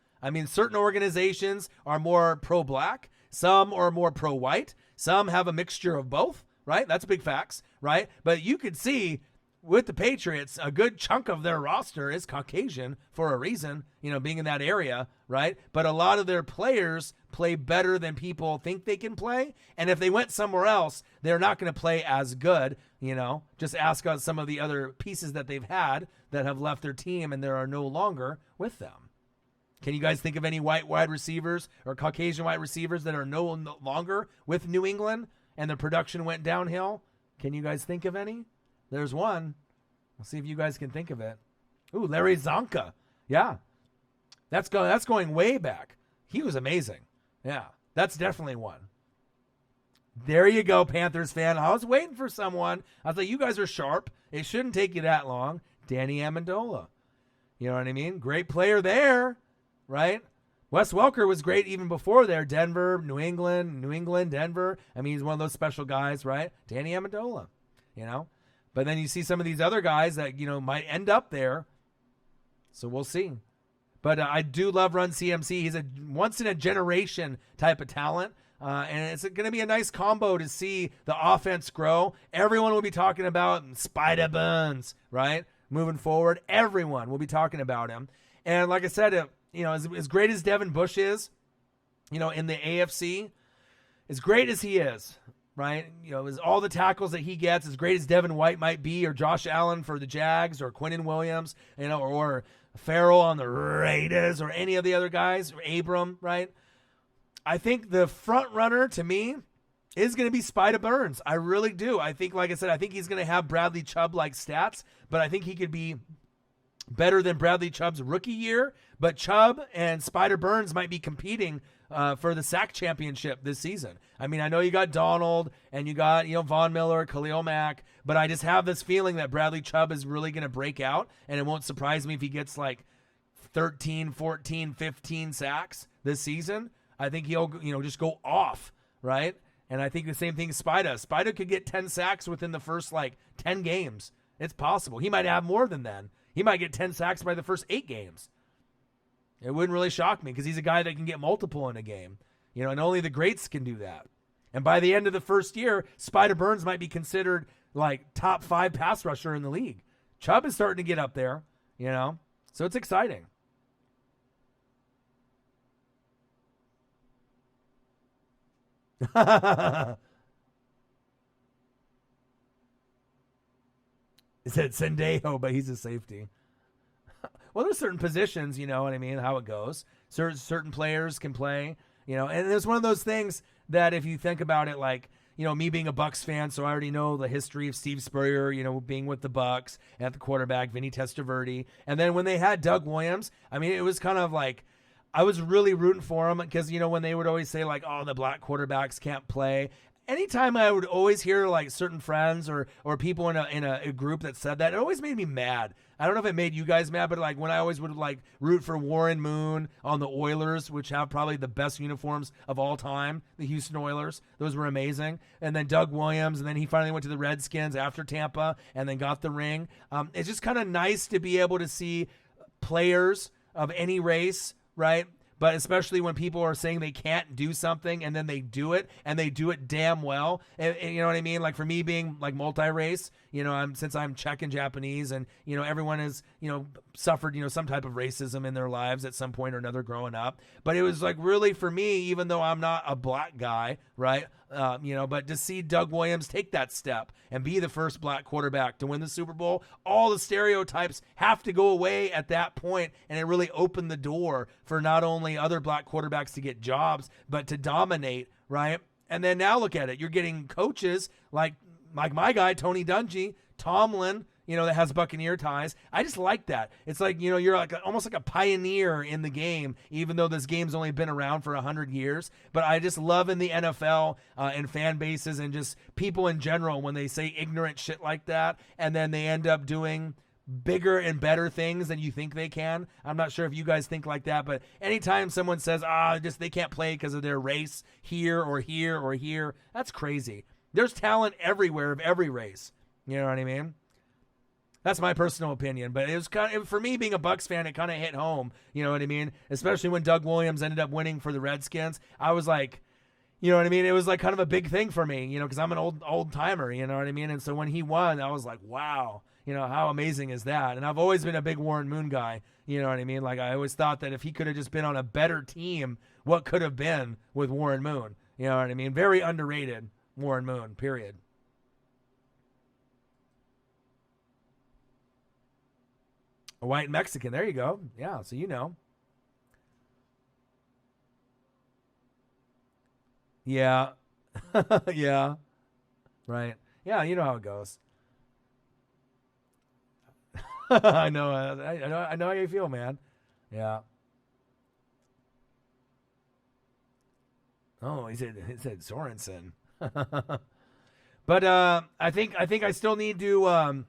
Certain organizations are more pro-black. Some are more pro-white. Some have a mixture of both, right? That's big facts, right? But you could see with the Patriots, a good chunk of their roster is Caucasian for a reason, being in that area, right? But a lot of their players play better than people think they can play. And if they went somewhere else, they're not going to play as good, Just ask us some of the other pieces that they've had that have left their team and they are no longer with them. Can you guys think of any white wide receivers or Caucasian wide receivers that are no longer with New England and the production went downhill? Can you guys think of any? There's one. We'll see if you guys can think of it. Ooh, Larry Zonka. Yeah. That's going way back. He was amazing. Yeah. That's definitely one. There you go, Panthers fan. I was waiting for someone. I was like, you guys are sharp. It shouldn't take you that long. Danny Amendola. You know what I mean? Great player there, right? Wes Welker was great even before there. Denver, New England, Denver. He's one of those special guys, right? Danny Amendola, But then you see some of these other guys that, might end up there. So we'll see. But I do love Run CMC. He's a once-in-a-generation type of talent. And it's going to be a nice combo to see the offense grow. Everyone will be talking about Spider Buns, right? Moving forward, everyone will be talking about him. And like I said, as great as Devin Bush is, in the AFC, as great as he is, right? As all the tackles that he gets, as great as Devin White might be, or Josh Allen for the Jags, or Quinnen Williams, or Farrell on the Raiders, or any of the other guys, or Abram, right? I think the front runner to me is going to be Spida Burns. I really do. I think, like I said, I think he's going to have Bradley Chubb-like stats, but I think he could be better than Bradley Chubb's rookie year. But Chubb and Spida Burns might be competing for the sack championship this season. I mean, I know you got Donald and you got, Von Miller, Khalil Mack, but I just have this feeling that Bradley Chubb is really going to break out, and it won't surprise me if he gets like 13, 14, 15 sacks this season. I think he'll, just go off, right? And I think the same thing Spida. Spida could get 10 sacks within the first, 10 games. It's possible. He might have more than that. He might get 10 sacks by the first 8 games. It wouldn't really shock me because he's a guy that can get multiple in a game. And only the greats can do that. And by the end of the first year, Spida Burns might be considered, top 5 pass rusher in the league. Chubb is starting to get up there, So it's exciting. He said Sendejo, but he's a safety. Well, there's certain positions, you know what I mean, how it goes. Certain players can play, and it's one of those things that if you think about it, me being a Bucs fan, so I already know the history of Steve Spurrier, being with the Bucs at the quarterback, Vinny Testaverde. And then when they had Doug Williams, I mean, it was kind of I was really rooting for him because, when they would always say the black quarterbacks can't play. Anytime I would always hear certain friends or people in a group that said that, it always made me mad. I don't know if it made you guys mad, but when I always would root for Warren Moon on the Oilers, which have probably the best uniforms of all time, the Houston Oilers, those were amazing. And then Doug Williams, and then he finally went to the Redskins after Tampa and then got the ring. It's just kind of nice to be able to see players of any race, right? But especially when people are saying they can't do something and then they do it and they do it damn well. And you know what I mean? For me being multi-race, since I'm Czech and Japanese and, everyone has, suffered, some type of racism in their lives at some point or another growing up. But it was really for me, even though I'm not a black guy, right? But to see Doug Williams take that step and be the first black quarterback to win the Super Bowl, all the stereotypes have to go away at that point, and it really opened the door for not only other black quarterbacks to get jobs, but to dominate, right? And then now look at it. You're getting coaches like my guy, Tony Dungy, Tomlin, that has Buccaneer ties. I just like that. It's you're almost like a pioneer in the game, even though this game's only been around for 100 years. But I just love in the NFL and fan bases and just people in general when they say ignorant shit like that, and then they end up doing bigger and better things than you think they can. I'm not sure if you guys think like that, but anytime someone says, they can't play because of their race here or here or here, that's crazy. There's talent everywhere of every race. You know what I mean? That's my personal opinion, but it was for me being a Bucs fan, it kind of hit home. You know what I mean? Especially when Doug Williams ended up winning for the Redskins. I was you know what I mean? It was kind of a big thing for me, because I'm an old timer, you know what I mean? And so when he won, I was like, wow, how amazing is that? And I've always been a big Warren Moon guy, you know what I mean? I always thought that if he could have just been on a better team, what could have been with Warren Moon? You know what I mean? Very underrated, Warren Moon, period. A white Mexican. There you go. Yeah, so Yeah. Yeah. Right. Yeah, you know how it goes. I know. I know how you feel, man. Yeah. Oh, he said Sorensen. But I think I still need to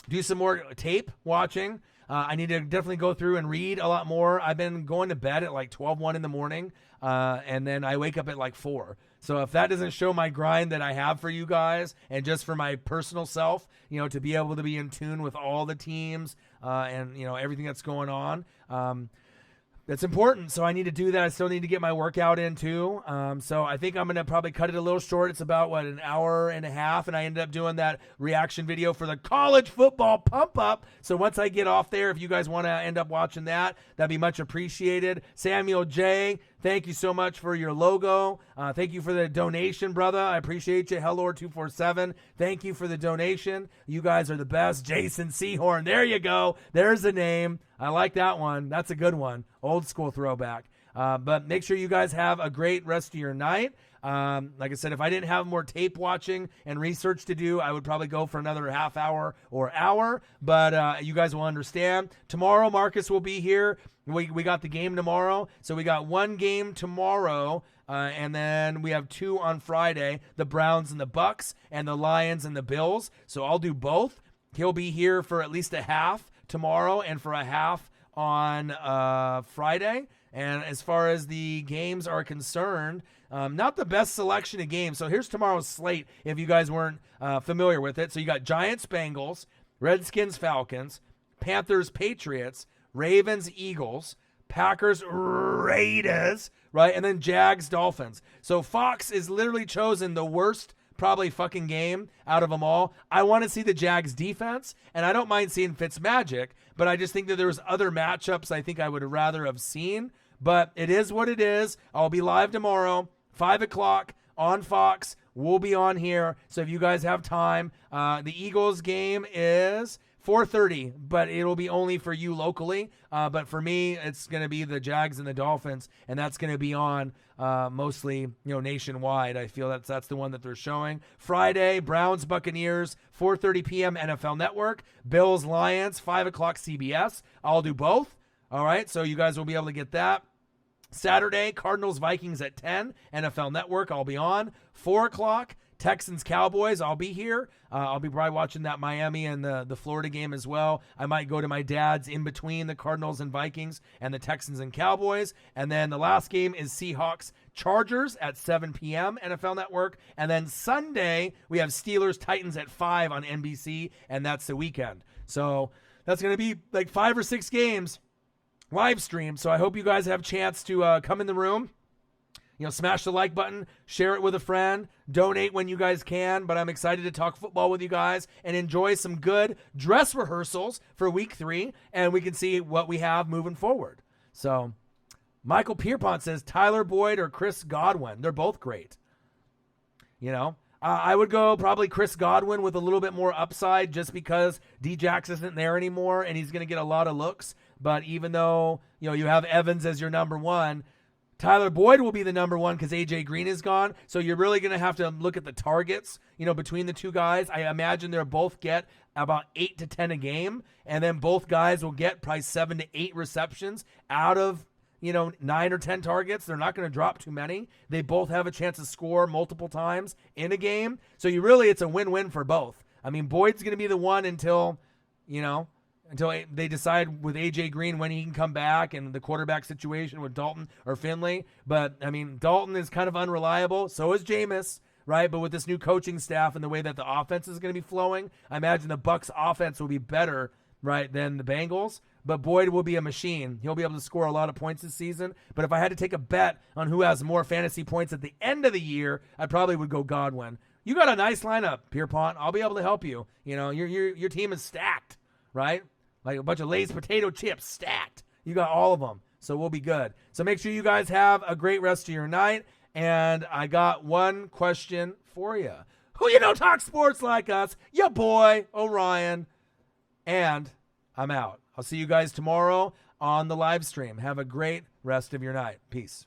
do some more tape watching. I need to definitely go through and read a lot more. I've been going to bed at 12:01 in the morning, and then I wake up at 4. So if that doesn't show my grind that I have for you guys and just for my personal self, to be able to be in tune with all the teams and, everything that's going on, that's important. So I need to do that. I still need to get my workout in too. So I think I'm going to probably cut it a little short. It's about an hour and a half. And I ended up doing that reaction video for the college football pump up. So once I get off there, if you guys want to end up watching that, that'd be much appreciated. Samuel J., thank you so much for your logo. Thank you for the donation, brother. I appreciate you. Hellor247, thank you for the donation. You guys are the best. Jason Seahorn, there you go. There's a name. I like that one. That's a good one. Old school throwback. But make sure you guys have a great rest of your night. Like I said, if I didn't have more tape watching and research to do, I would probably go for another half hour or hour. But you guys will understand. Tomorrow, Marcus will be here. We got the game tomorrow. So we got one game tomorrow. And then we have 2 on Friday, the Browns and the Bucks, and the Lions and the Bills. So I'll do both. He'll be here for at least a half tomorrow and for a half on Friday. And as far as the games are concerned, not the best selection of games. So here's tomorrow's slate if you guys weren't familiar with it. So you got Giants, Bengals, Redskins, Falcons, Panthers, Patriots, Ravens, Eagles, Packers, Raiders, right? And then Jags, Dolphins. So Fox is literally chosen the worst probably fucking game out of them all. I want to see the Jags defense, and I don't mind seeing Fitzmagic, but I just think that there's other matchups I think I would rather have seen. But it is what it is. I'll be live tomorrow, 5 o'clock on Fox. We'll be on here. So if you guys have time, the Eagles game is 4:30, but it'll be only for you locally. But for me, it's going to be the Jags and the Dolphins, and that's going to be on mostly, nationwide. I feel that's the one that they're showing. Friday, Browns, Buccaneers, 4:30 p.m. NFL Network. Bills, Lions, 5 o'clock CBS. I'll do both. All right, so you guys will be able to get that. Saturday, Cardinals, Vikings at 10, NFL Network. I'll be on. 4 o'clock, Texans, Cowboys. I'll be here. I'll be probably watching that Miami and the Florida game as well. I might go to my dad's in between the Cardinals and Vikings and the Texans and Cowboys. And then the last game is Seahawks, Chargers at 7 p.m. NFL Network. And then Sunday, we have Steelers, Titans at 5 on NBC, and that's the weekend. So that's going to be like 5 or 6 games live stream. So I hope you guys have a chance to come in the room. Smash the like button, share it with a friend, donate when you guys can. But I'm excited to talk football with you guys and enjoy some good dress rehearsals for week 3. And we can see what we have moving forward. So Michael Pierpont says Tyler Boyd or Chris Godwin. They're both great. I would go probably Chris Godwin with a little bit more upside just because D-Jax isn't there anymore and he's going to get a lot of looks. But even though, you have Evans as your number 1, Tyler Boyd will be the number 1 because A.J. Green is gone. So you're really going to have to look at the targets, between the two guys. I imagine they'll both get about 8 to 10 a game. And then both guys will get probably 7 to 8 receptions out of, 9 or 10 targets. They're not going to drop too many. They both have a chance to score multiple times in a game. So it's a win-win for both. I mean, Boyd's going to be the one until they decide with A.J. Green when he can come back and the quarterback situation with Dalton or Finley. But, Dalton is kind of unreliable. So is Jameis, right? But with this new coaching staff and the way that the offense is going to be flowing, I imagine the Bucs offense will be better, right, than the Bengals. But Boyd will be a machine. He'll be able to score a lot of points this season. But if I had to take a bet on who has more fantasy points at the end of the year, I probably would go Godwin. You got a nice lineup, Pierpont. I'll be able to help you. Your team is stacked, right? Like a bunch of Lay's potato chips stacked. You got all of them. So we'll be good. So make sure you guys have a great rest of your night. And I got one question for you. Who talk sports like us? Your boy, Orion. And I'm out. I'll see you guys tomorrow on the live stream. Have a great rest of your night. Peace.